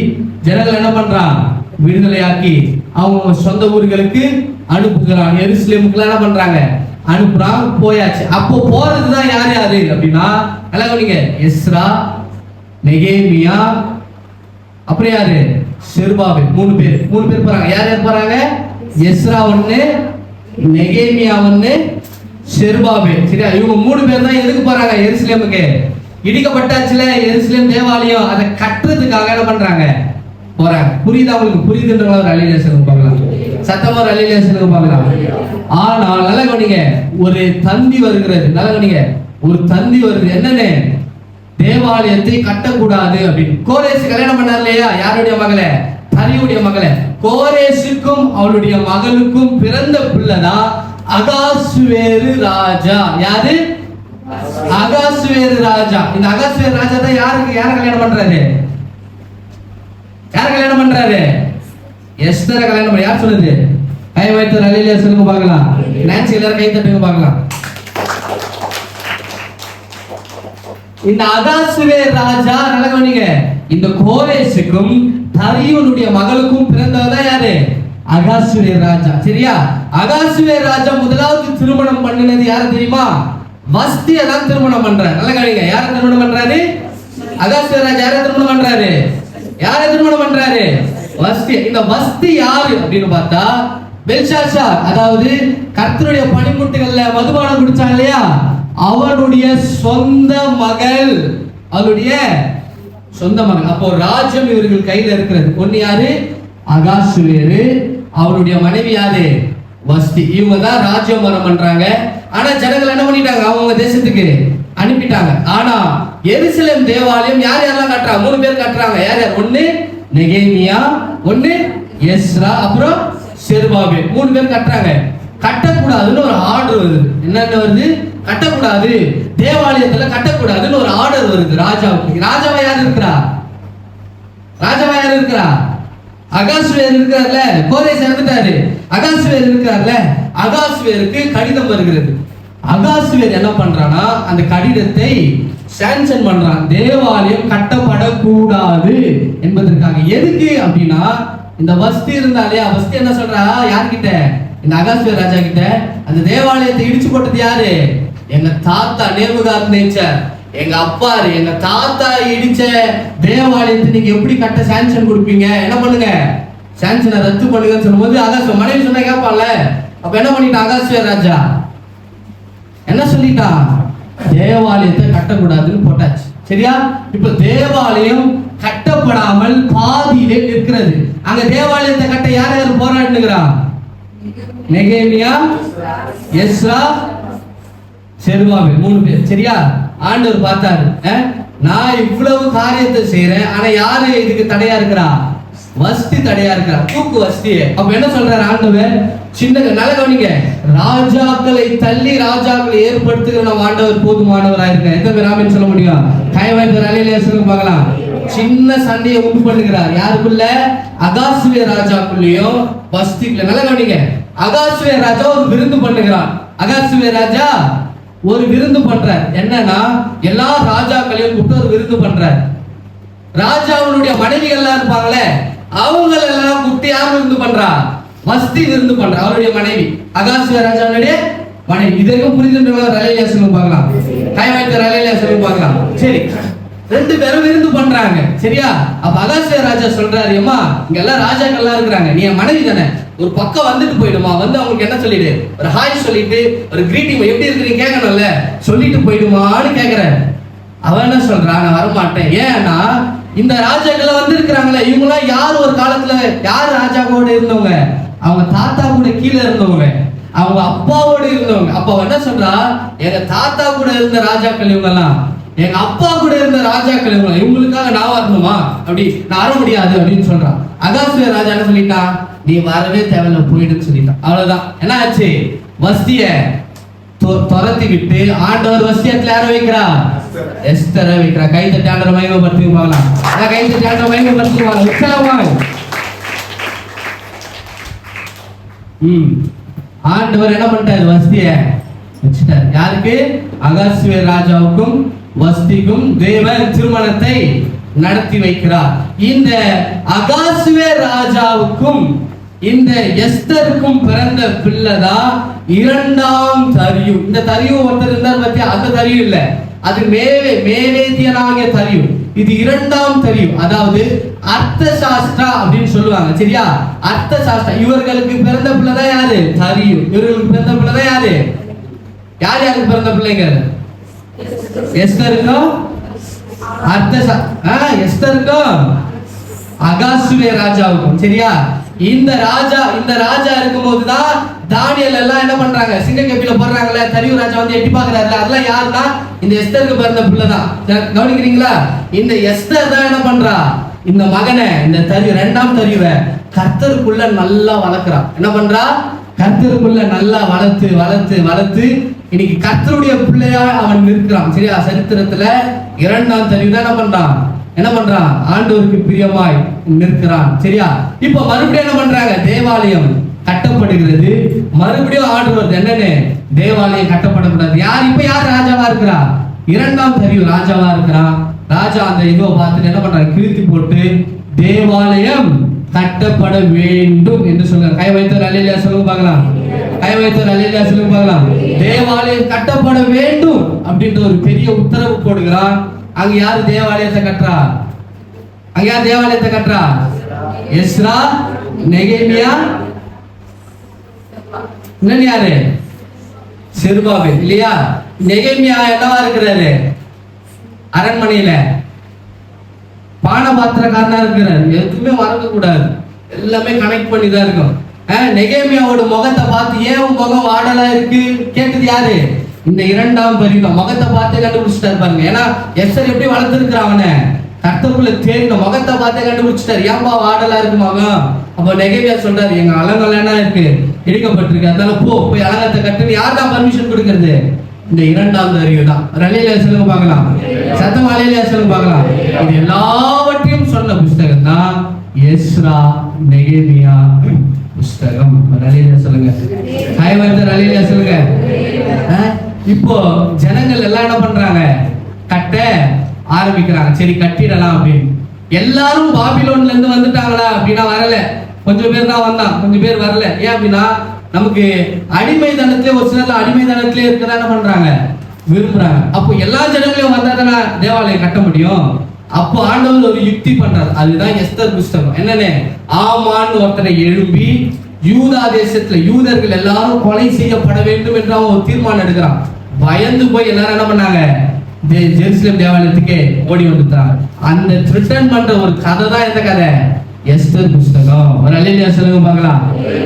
ஜனங்கள் என்ன பண்றான், விடுதலையாக்கி அவங்க சொந்த ஊர்களுக்கு அனுப்புகிறான். எருசலேமுக்கு என்ன பண்றாங்க, அனுப்புறான். போயாச்சு. அப்போ போறதுதான் யாரு அப்படின்னா, நல்லா கவனிங்க, எஸ்ரா, நெகேமியா, அப்புறம் யாரு? செருபாபேல். 3 பேர் போறாங்க. யார் யார் போறாங்க? எஸ்ரா 1, நெகேமியா 1, செருபாபேல். சரியா? இவங்க 3 பேர் தான் எதுக்கு போறாங்க? எருசலேமுக்கு. இடிக்கப்பட்டாச்சுல எருசலேம் தேவாலயம், அதை கட்டுறதுக்காக என்ன பண்றாங்க? போறாங்க. புரியுதா உங்களுக்கு? புரியுதுன்றவங்க ஒரு அல்லேலூயா சொல்லுங்க பார்க்கலாம். சத்தமா ஒரு அல்லேலூயா சொல்லுங்க பார்க்கலாம். ஆனால் நல்லா கவனிங்க, ஒரு தந்தி வருகிறது. நல்லா கவனிங்க, ஒரு தந்தி வருது. என்னன்னு? தேவாலயத்தை கட்டக்கூடாது அப்படின்னு. கோரேஸ் கல்யாணம் பண்ணார் இல்லையா? யாருடைய மகளே? தரியுடைய மகளே. கோரேசுக்கும் அவளுடைய மகளுக்கும் பிறந்த பிள்ளைதான் அகாசுவேரு ராஜா. யாரு? அகாசுவேரு ராஜா. இந்த அகாசுவேரு ராஜா தான் யார கல்யாணம் பண்றாரு? யார கல்யாணம் பண்றாரு? எஸ்தரை கல்யாணம் பண்ண. யார் சொல்லுது? கை வைத்து அல்லேலூயா சொல்லுங்க பார்க்கலாம். நான்சி எல்லாரும் கை தட்டுங்க பார்க்கலாம். இந்த அகாசுவேர் ராஜா நல்லா கவனிங்க, இந்த கோரேசுக்கும் தரியுனுடைய மகளுக்கும் பிறந்தவர் யாரு? அகாசுவேர் ராஜா. சரியா? அகாசுவேர் ராஜா முதலாவது திருமணம் பண்ணினது யாரு தெரியுமா? வஸ்தியை தான் திருமணம் பண்றாரு. நல்லா கவனிங்க, யாரை திருமணம் பண்றாரு? அகாசுவேர் ராஜா யாரை திருமணம் பண்றாரு? யாரை திருமணம் பண்றாரு? வஸ்தி. இந்த வஸ்தி யாரு அப்படின்னு பார்த்தா பெல்ஷாசார், அதாவது கர்த்தருடைய பணிமுட்டுகள்ல மதுபானம் குடிச்சான் இல்லையா, அவனுடைய சொந்த மகள். அவளுடைய சொந்த மகள். அப்போ ராஜ்யம் இவர்கள் கையில இருக்கிறது. ஒன்னு யாரு? அகாசுவேரு. அவருடைய மனைவி யாரு? வஸ்தி. இவங்க தான் ராஜ்யம் வரம் பண்றாங்க. ஆனா ஜனங்கள் என்ன பண்ணிட்டாங்க? அவங்க தேசத்துக்கு அனுப்பிட்டாங்க. ஆனா எருசலேம் தேவாலயம் யார் யாரெல்லாம் கட்டுறாங்க? 3 பேர் கட்டுறாங்க. யார் யார்? 1 நெகேமியா, 1 எஸ்ரா, அப்புறம் செருபாபேல். 3 பேர் கட்டுறாங்க. கட்டக்கூடாதுன்னு ஒரு ஆர்டர் வருது. என்னன்னு வருது? கட்டக்கூடாது, தேவாலயத்துல கட்டக்கூடாதுன்னு ஒரு ஆர்டர் வருது ராஜாவுக்கு. ராஜாவா யார் இருக்கிறா? ராஜாவா யார் இருக்கிறா? அகாசுவேர் இருக்கிறார்ல. கோரேஸ் இறந்துட்டாரு. அகாசுவேர் இருக்கிறார்ல. அகாசுவேருக்கு கடிதம் வருகிறது. அகாசுவேர் என்ன பண்றானா, அந்த கடிதத்தை சாங்ஷன் பண்றான். தேவாலயம் கட்டப்படக்கூடாது என்பதற்காக. எதுக்கு அப்படின்னா, இந்த வஸ்தி இருந்தாலே, வஸ்தி என்ன சொல்றா? யார்கிட்ட? இந்த அகாசுவேர் ராஜா கிட்ட. அந்த தேவாலயத்தை இடிச்சு போட்டது யாரு? எங்க தாத்தா நேபுகாத் நேச்சர், எங்க அப்பா, எங்க தாத்தா இடிச்ச தேவாலயத்தை நீங்க எப்படி கட்ட சாங்ஷன் கொடுப்பீங்க? என்ன பண்ணுங்க, சாங்ஷனை ரத்து பண்ணுங்கன்னு சொல்லும்போது அகாசுவேர் மனைவி சொன்னா கேட்பான்ல. அப்ப என்ன பண்ணிட்டான் அகாசுவேர் ராஜா? என்ன சொல்லிட்டான்? தேவாலயத்தை கட்டக்கூடாதுன்னு போட்டாச்சு. சரியா? இப்ப தேவாலயம் கட்டப்படாமல் பாதியிலே நிற்கிறது. அங்க தேவாலயத்தை கட்ட யார் யார் போராடுகிறா? நெகேமியா, எஸ்ரா, செருபாபேல். 3 பேர். சரியா? ஆண்டவர் பார்த்தாரு, நான் இவ்வளவு காரியத்தை செய்யறேன், ஆனா யாரு இதுக்கு தடையா இருக்கிறா? வஸ்தி தடையா இருக்கிறா. தூக்கு வஸ்தியே. அப்ப என்ன சொல்றாரு ஆண்டவர்? சின்ன நல்ல கவனிங்க, ராஜாக்களை தள்ளி ராஜாக்களை ஏற்படுத்துகிற நம்ம ஆண்டவர் போதுமானவராக இருக்க. எத்தனை பேர் ஆமென் சொல்ல முடியும்? கைவாய்ப்பு அல்லேலூயா சொல்லுங்க பார்க்கலாம். சின்ன சண்டையை உண்டு பண்ணுகிறார். யாருக்குள்ள? அகாசுவேர் ராஜாக்குள்ளேயும் வஸ்திக்குள்ள. நல்ல கவனிங்க, அகாசுவேர் ராஜா ஒரு விருந்து பண்ணுகிறார். அகாசுவேர் ராஜா ஒரு விருந்து பண்றார். என்னன்னா, எல்லா ராஜாக்களையும் கூப்பிட்டு ஒரு விருந்து பண்றார். ராஜாவுடைய மனைவிகள் எல்லாம் இருப்பாங்களே, அவங்க எல்லாம் கூப்பிட்டு யார் விருந்து பண்றா? வஸ்தி விருந்து பண்ற. அவருடைய மனைவி அகாசுவேர் ராஜாவுடைய மனைவி. இதற்கும் புரிதுன்றவங்க அல்லேலூயா சொல்லுங்க பார்க்கலாம். கைவாய்த்து அல்லேலூயா சொல்லுங்க பார்க்கலாம். சரி, 2 பேரும் விருந்து பண்றாங்க. சரியா? அப்ப அகாசுவேர் ராஜா சொல்றாரு, அம்மா இங்க எல்லாம் ராஜாக்கள் எல்லாம் இருக்கிறாங்க, நீ என் மனைவி தானே, ஒரு பக்கம் வந்துட்டு போயிடுமா, வந்து அவங்களுக்கு என்ன சொல்லிடு, ஒரு ஹாய் சொல்லிட்டு ஒரு கிரீட்டிங், எப்படி இருக்கிறீங்க கேட்கணும்ல, சொல்லிட்டு போயிடுமான்னு கேக்குறேன். அவன் என்ன சொல்றான்? நான் வரமாட்டேன். ஏன்னா இந்த ராஜாக்கள் வந்து இருக்கிறாங்களே, இவங்களாம் யார் ஒரு காலத்துல யார் ராஜாவோட இருந்தவங்க? அவங்க தாத்தா கூட கீழே இருந்தவங்க, அவங்க அப்பாவோட இருந்தவங்க. அப்ப என்ன சொல்றா? எங்க தாத்தா கூட இருந்த ராஜாக்கள் இவங்கெல்லாம், எங்க அப்பா கூட இருந்த ராஜாக்கள் இவங்க, இவங்களுக்காக நான் வரணுமா? அப்படி நான் வர முடியாது அப்படின்னு சொல்றான். அகாசுவேர் ராஜா என்ன சொல்லிட்டான்? நீ வரவே தேவையில்ல, போயிடுன்னு சொல்லிட்டான். அவ்வளவுதான். என்ன ஆச்சு? வஸ்திய துரத்தி விட்டு ஆண்டவர் வஸ்தியத்துல யார வைக்கிறா? எஸ்தரை வைக்கிறா. கை தட்டி ஆண்டவரை மகிமைப்படுத்தி பார்க்கலாம். கை தட்டி ஆண்டவரை மகிமைப்படுத்தி பார்க்கலாம். உற்சாகமாக ஆண்டவர் என்ன பண்ணிட்டாரு? வஸ்திய வச்சுட்டார். யாருக்கு? அகாசுவேர் ராஜாவுக்கும் வஸ்திக்கும் தேவன் திருமணத்தை நடத்தி வைக்கிறார். இந்த அகாசுவேர் ராஜாவுக்கும் இந்த எஸ்தருக்கும் பிறந்த பிள்ளைதான் 2ஆம் தரியு. இந்த தரியு ஒருத்தர் இருந்தார் பத்தியா? அந்த தரியு இல்ல, அது மேவேத்தியனாகிய தரியு. இது இரண்டாம் தரிவு, அதாவது அர்த்த சாஸ்திரா அப்படின்னு சொல்லுவாங்க. சரியா? அர்த்த சாஸ்திரா. இவர்களுக்கு பிறந்த பிள்ளை தான் யாரு? தரிவு. இவர்களுக்கு பிறந்த பிள்ளை தான் யாரு? யார் யாருக்கு பிறந்த பிள்ளைங்க? எஸ்தருக்கும் எஸ்தருக்கும் அகாசுவே ராஜாவுக்கும். சரியா? இந்த ராஜா இருக்கும்போதுதான் தானியேல் எல்லாம் என்ன பண்றாங்க? சிங்கக்கப்பில போடுறாங்கல்ல, தரிவு ராஜா வந்து எட்டி பாக்குறாருல, அதெல்லாம் யாருன்னா இந்த எஸ்தருக்கு பிறந்த பிள்ளை தான். கவனிக்கிறீங்களா? இந்த எஸ்தர் தான் என்ன பண்றா? இந்த மகனை, இந்த இரண்டாம் தரிவை கர்த்தருக்குள்ள நல்லா வளர்க்கிறான். என்ன பண்றா? கர்த்தருக்குள்ள நல்லா வளர்த்து வளர்த்து வளர்த்து இன்னைக்கு கர்த்தருடைய பிள்ளையா அவன் இருக்கிறான். சரியா? சரித்திரத்துல இரண்டாம் தரிவு தான் என்ன பண்றான்? ஆண்டவருக்கு பிரியமாய் நிற்கிறான். சரியா? இப்ப மறுபடியும் என்ன பண்றாங்க? தேவாலயம் கட்டப்படுகிறது. மறுபடியும் ஆர்டர் வருது. என்னன்னு? தேவாலயம் கட்டப்படக்கூடாது. யார் ராஜாவா இருக்கிறா? இரண்டாம் தரிவு ராஜாவா இருக்கிறான். ராஜா அந்த இதுவை பார்த்துட்டு என்ன பண்றாங்க? கிழித்து போட்டு தேவாலயம் கட்டப்பட வேண்டும் என்று சொல்றாங்க. கை வைத்தவர் அல்லேலூயா சொல்லுங்க பார்க்கலாம். கை வைத்தவர் அல்லேலூயா சொல்லுங்க பார்க்கலாம். தேவாலயம் கட்டப்பட வேண்டும் அப்படின்ற ஒரு பெரிய உத்தரவு போடுகிறான். அங்க யாரு தேவாலயத்தை கட்டுறா? எஸ்ரா, நெகேமியா, இன்னும் யாரு? செருபாபேல். இல்லையா? நெகேமியா என்னவா இருக்கிறாரு? அரண்மனையில பானபாத்திரக்காரனா இருக்கிறார். எதுவுமே மறக்க கூடாது, எல்லாமே கனெக்ட் பண்ணி தான் இருக்கும். நெகேமியாவோட முகத்தை பார்த்து ஏன் முகம் வாடலா இருக்கு கேட்டது யாரு? இந்த இரண்டாம் தரிவு. முகத்தை பார்த்தே கண்டுபிடிச்சிட்டாரு பாருங்க. ஏன்னா எஸ்தர் எப்படி வளர்த்துருக்கிறான் அவனை? கர்த்தருக்குள்ள தேடின முகத்தை பார்த்தே கண்டுபிடிச்சிட்டாரு. ஏன்பா வாடலா இருக்கு மகம்? அப்ப நெகேமியா சொல்றாரு, எங்க அலங்கல் என்ன இருக்கு? இடிக்கப்பட்டிருக்கு, அதனால போய் அலங்கத்தை கட்டுன்னு. யார் தான் பர்மிஷன் கொடுக்கறது? இந்த இரண்டாம் தரிவு தான். அல்லேலூயா சொல்லுங்க பார்க்கலாம். சத்தமா அல்லேலூயா சொல்லுங்க பார்க்கலாம். இது எல்லாவற்றையும் சொன்ன புஸ்தகம் தான் எஸ்ரா, நெகேமியா புஸ்தகம். அல்லேலூயா சொல்லுங்க. அல்லேலூயா சொல்லுங்க. இப்போ ஜனங்கள் எல்லாம் என்ன பண்றாங்க? கட்ட ஆரம்பிக்கிறாங்க. சரி கட்டிடலாம் அப்படின்னு. எல்லாரும் பாபிலோன்ல இருந்து வந்துட்டாங்களா அப்படின்னா வரல. கொஞ்சம் பேர் தான் வந்தான், கொஞ்சம் பேர் வரல. ஏன் அப்படின்னா நமக்கு அடிமைதனத்திலே ஒரு சிலர் அடிமைதனத்திலே இருக்கதான் என்ன பண்றாங்க? விரும்புறாங்க. அப்போ எல்லா ஜனங்களையும் வந்தா தானே தேவாலயம் கட்ட முடியும். அப்போ ஆண்டவர் ஒரு யுக்தி பண்றாரு. அதுதான் எஸ்தர் புஸ்தகம். என்னன்னு? ஆமான் ஒருத்தனை எழுப்பி யூதா தேசத்துல யூதர்கள் எல்லாரும் கொலை செய்யப்பட வேண்டும் என்று அவன் ஒரு தீர்மானம் எடுக்கிறான். பயந்து போய் எல்லாரும் என்ன பண்ணாங்க? ஜெருசலேம் தேவாலயத்துக்கே ஓடி வந்துட்டாங்க. அந்த ரிட்டர்ன் பண்ற ஒரு கதை தான் இந்த கதை எஸ்தர் புஸ்தகம். ஒரு அல்லேலூயா சொல்லுங்க பார்க்கலாம்.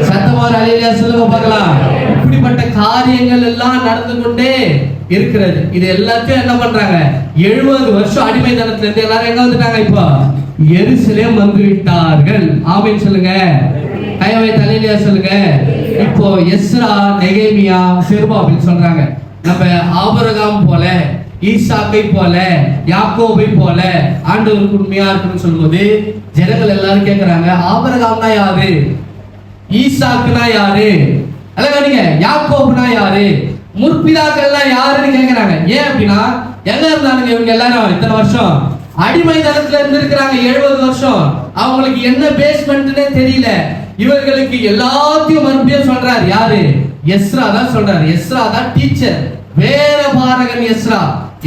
சத்தமா ஒரு அல்லேலூயா சொல்லுங்க பார்க்கலாம். இப்படிப்பட்ட காரியங்கள் எல்லாம் நடந்து கொண்டே இருக்கிறது. இது எல்லாத்தையும் என்ன பண்றாங்க? 70 வருஷம் அடிமைத்தனத்துல இருந்து எல்லாரும் எங்க வந்துட்டாங்க? இப்போ எருசலேம் வந்து விட்டார்கள். ஆமென் சொல்லுங்க. கையவை தலையில சொல்லுங்க. இப்போ எஸ்ரா, நெகேமியா, செருபாபேல் சொல்றாங்க, நம்ம ஆபிரகாம் போல, ஈசாக்கை போல, யாக்கோபை போல ஆண்டவருக்கு உண்மையா இருக்குன்னு சொல்லும்போது ஜனங்கள் எல்லாரும் கேட்கிறாங்க, ஆபிரகாம்னா யாரு? ஈசாக்குனா யாரு? அல்ல யாக்கோபுனா யாரு? முற்பிதாக்கள்லாம் யாருன்னு கேட்கிறாங்க. ஏன் அப்படின்னா எங்க இருந்தானுங்க இவங்க எல்லாரும்? இத்தனை வருஷம் அடிமைத்தனத்துல இருந்திருக்கிறாங்க. 70 வருஷம். அவங்களுக்கு என்ன பேஸ்மெண்ட்னே தெரியல. இவர்களுக்கு எல்லாத்தையும் மறுபடியும் சொல்றாரு. யாரு? எஸ்ரா தான் சொல்றாரு. எஸ்ரா தான் டீச்சர், வேற பாரகன் எஸ்ரா.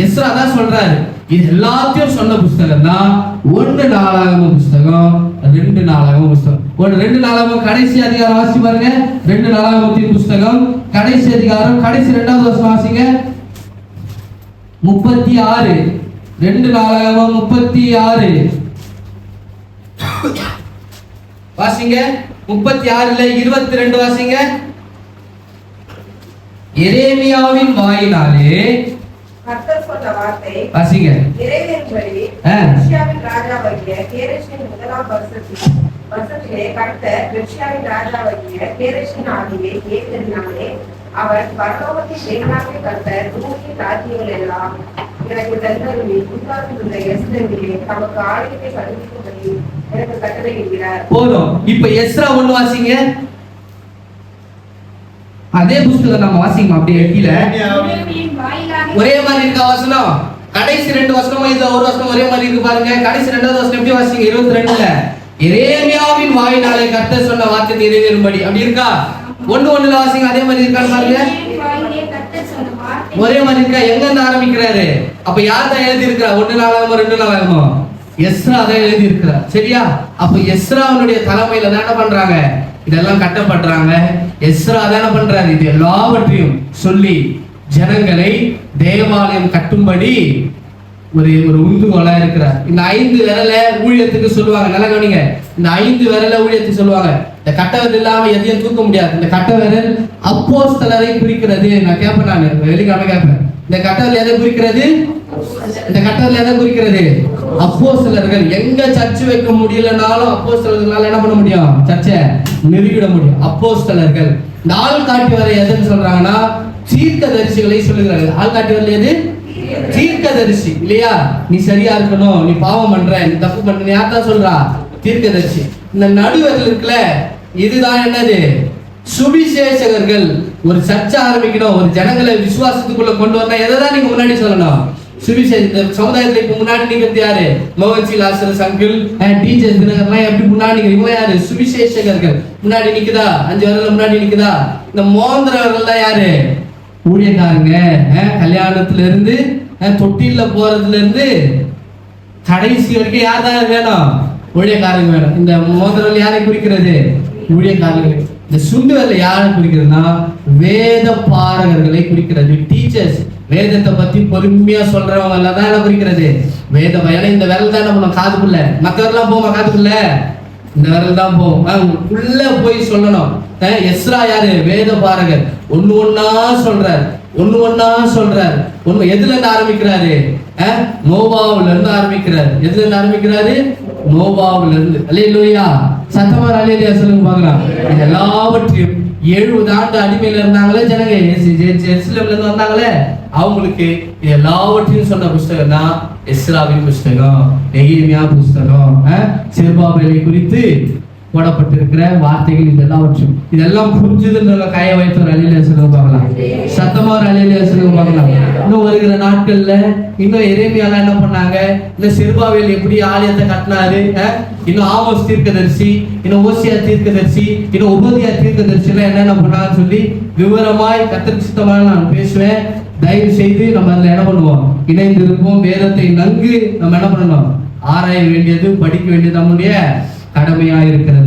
எஸ்ரா தான் சொல்றாரு. இது எல்லாத்தையும் சொன்ன புஸ்தகம் தான் 1 நாளாகமம் புஸ்தகம், 2 நாளாகமம் புஸ்தகம். 2 நாளாகமம் கடைசி அதிகாரம் வாசி பாருங்க. 2 நாளாகமத்தின் புஸ்தகம் கடைசி அதிகாரம், கடைசி 2வது வசனம் வாசிங்க. 36. 2 நாளாகமம் 36 வாசிங்க. 36ல 22 வாசிங்க. எரேமியாவின் வாயினாலே கர்த்தர் சொன்ன வார்த்தை வாசிங்க நிறைவேறும்படி பெர்ஷியாவின் ராஜாவாகிய கேரேஷின் முதலாம் வருஷத்திலே கர்த்தர் பெர்ஷியாவின் ராஜாவாகிய கேரேஷின் ஆவியை ஏற்றினாலே அவர் பரலோகத்தின் தேவனாகிய கர்த்தர் பூமியின் ராஜ்யங்கள் எல்லாம் எனக்கு தந்தருளி உட்கார்ந்துள்ள எஸ்தரிலே தமக்கு ஆலயத்தை கட்டுவிக்கும்படி எனக்கு கட்டளையிடுகிறார். போதும். இப்ப எஸ்ரா 1 வாசிங்க. அதே புஸ்தகம் நம்ம வாசிங்க. அப்படியே கீழே ஒரே மாதிரி இருக்கா வசனம்? கடைசி 2 வசனமும் இந்த ஒரு வசனம் ஒரே மாதிரி இருக்கு பாருங்க. கடைசி 2வது வசனம் எப்படி வாசிங்க? 22ல எரேமியாவின் வாயினாலே கர்த்தர் சொன்ன வார்த்தை நிறைவேறும்படி அப்படி இருக்கா? 1:1ல வாசிங்க. அதே மாதிரி இருக்கான்னு பாருங்க. ஒரே மாதிரி இருக்கா? எங்க இருந்து ஆரம்பிக்கிறாரு? அப்ப யார் தான் எழுதி இருக்கிறா? 1 நாளாகமோ 2 நாளாகமோ? எஸ்ரா தான் எழுதி இருக்கிறார். சரியா? அப்ப எஸ்ராவுடைய தலைமையில தான் என்ன பண்றாங்க? இதெல்லாம் கட்டப்படுறாங்க. எஸ்ரா தான் என்ன பண்றாரு? இது எல்லாவற்றையும் சொல்லி ஜனங்களை தேவாலயம் கட்டும்படி ஒரு உந்துகோலா இருக்கிறார். இந்த 5 விரல ஊழியத்துக்கு சொல்லுவாங்க. நல்லா கவனிங்க. இந்த 5 விரல ஊழியத்துக்கு சொல்லுவாங்க. இந்த கட்ட விரல் இல்லாம எதையும் தூக்க முடியாது. இந்த கட்ட விரல் அப்போஸ்தலரை குறிக்கிறது. நான் கேட்பேன், நான் வெளிக்காம கேட்பேன். இந்த கட்ட விரல் எதை குறிக்கிறது? இந்த கட்ட விரல் எதை குறிக்கிறது? அப்போஸ்தலர்கள். எங்க சர்ச் வைக்க முடியலனாலும் அப்போஸ்தலர்களால என்ன பண்ண முடியும்? சர்ச்சை நிறுவிட முடியும். அப்போஸ்தலர்கள். இந்த ஆள் காட்டி வர எதுன்னு சொல்றாங்கன்னா தீர்க்கதரிசிகளை சொல்லுகிறார்கள். ஆள் காட்டி வரல எது? தீர்க்கதரிசி. இல்லையா? நீ சரியா இருக்கணும், நீ பாவம் பண்ற, நீ தப்பு பண்ற, யார் தான் சொல்றா? தீர்க்கதரிசி. இந்த நடுவர்கள் இருக்குல்ல, இதுதான் என்னது? சுவிசேஷகர்கள். ஒரு சர்ச்சை ஆரம்பிக்கணும், ஒரு ஜனங்களை விசுவாசத்துக்குள்ள கொண்டு வரணும், எதை தான் நீங்க முன்னாடி சொல்லணும்? சுவிசேஷ. இந்த சமுதாயத்துல இப்ப முன்னாடி நிக்கிறது யாரு? மோகன்சி லாசரஸ் அங்கிள், டீச்சர்ஸ் தினகர்லாம் எப்படி முன்னாடி இவங்க யாரு? சுவிசேஷகர்கள். முன்னாடி நிக்குதா? 5 வருடம் முன்னாடி நிக்குதா? இந்த மோந்திரவர்கள் தான் யாரு? ஊழியக்காரங்க. கல்யாணத்துல இருந்து தொட்டில போறதுல இருந்து கடைசி வரைக்கும் யார் தான் வேணும்? ஊழியக்காரங்க வேணும். இந்த மோதிரவர்கள் யாரை குறிக்கிறது? ஊழியக்காரர்கள். இந்த சுண்டு வரல யாரை குறிக்கிறதுனா வேத பாரகர்களை குறிக்கிறது. டீச்சர்ஸ். வேதத்தை பத்தி பொறுமையா சொல்றவங்க எல்லாம் தான் என்ன குறிக்கிறது? வேத பயணம். இந்த விரல் தான் நம்ம காதுக்குள்ள, மற்றவரெல்லாம் போமா காதுக்குள்ள, இந்த விரல் தான் போகும். உள்ள போய் சொல்லணும். எஸ்ரா யாரு? வேத பாரகர். ஒண்ணு ஒண்ணா சொல்றார். எதுல இருந்து ஆரம்பிக்கிறாரு? நோவாவுல இருந்து ஆரம்பிக்கிறாரு. எதுல இருந்து ஆரம்பிக்கிறாரு? நோவாவுல இருந்து. அல்லேலூயா. சத்தமா அல்லேலூயா சொல்லுங்க பார்க்கலாம். இது எல்லாவற்றையும் 70 ஆண்டு அடிமையில இருந்தாங்களே ஜனங்க, எருசலேம்ல இருந்து வந்தாங்களே, அவங்களுக்கு இது எல்லாவற்றையும் சொன்ன புஸ்தகம் தான் எஸ்ராவின் புஸ்தகம், நெகேமியா புஸ்தகம், செருபாபேலை குறித்து போடப்பட்டிருக்கிற வார்த்தைகள். இதெல்லாம் புரிஞ்சுதுன்ற கைய வைத்து ஒரு அல்லேலூயா சொல்லுங்க பார்க்கலாம். சத்தமா ஒரு அல்லேலூயா சொல்லுங்க பார்க்கலாம். இன்னும் வருகிற நாட்கள்ல இன்னும் எரேமியாலாம் என்ன பண்ணாங்க? இந்த செருபாபேல் எப்படி ஆலயத்தை கட்டினாரு, இன்னும் ஆமோஸ் தீர்க்கதரிசி, இன்னும் ஓசியா தீர்க்கதரிசி, இன்னும் உபதியா தீர்க்கதரிசி எல்லாம் என்னென்ன பண்ணாங்கன்னு சொல்லி விவரமாய் கர்த்தருக்கு சித்தமாக நான் பேசுவேன். தயவு செய்து நம்ம அதுல என்ன பண்ணுவோம்? இணைந்து இருப்போம். வேதத்தை நன்கு நம்ம என்ன பண்ணணும்? ஆராய வேண்டியது, படிக்க வேண்டியது நம்முடைய கடமையா இருக்கிறது.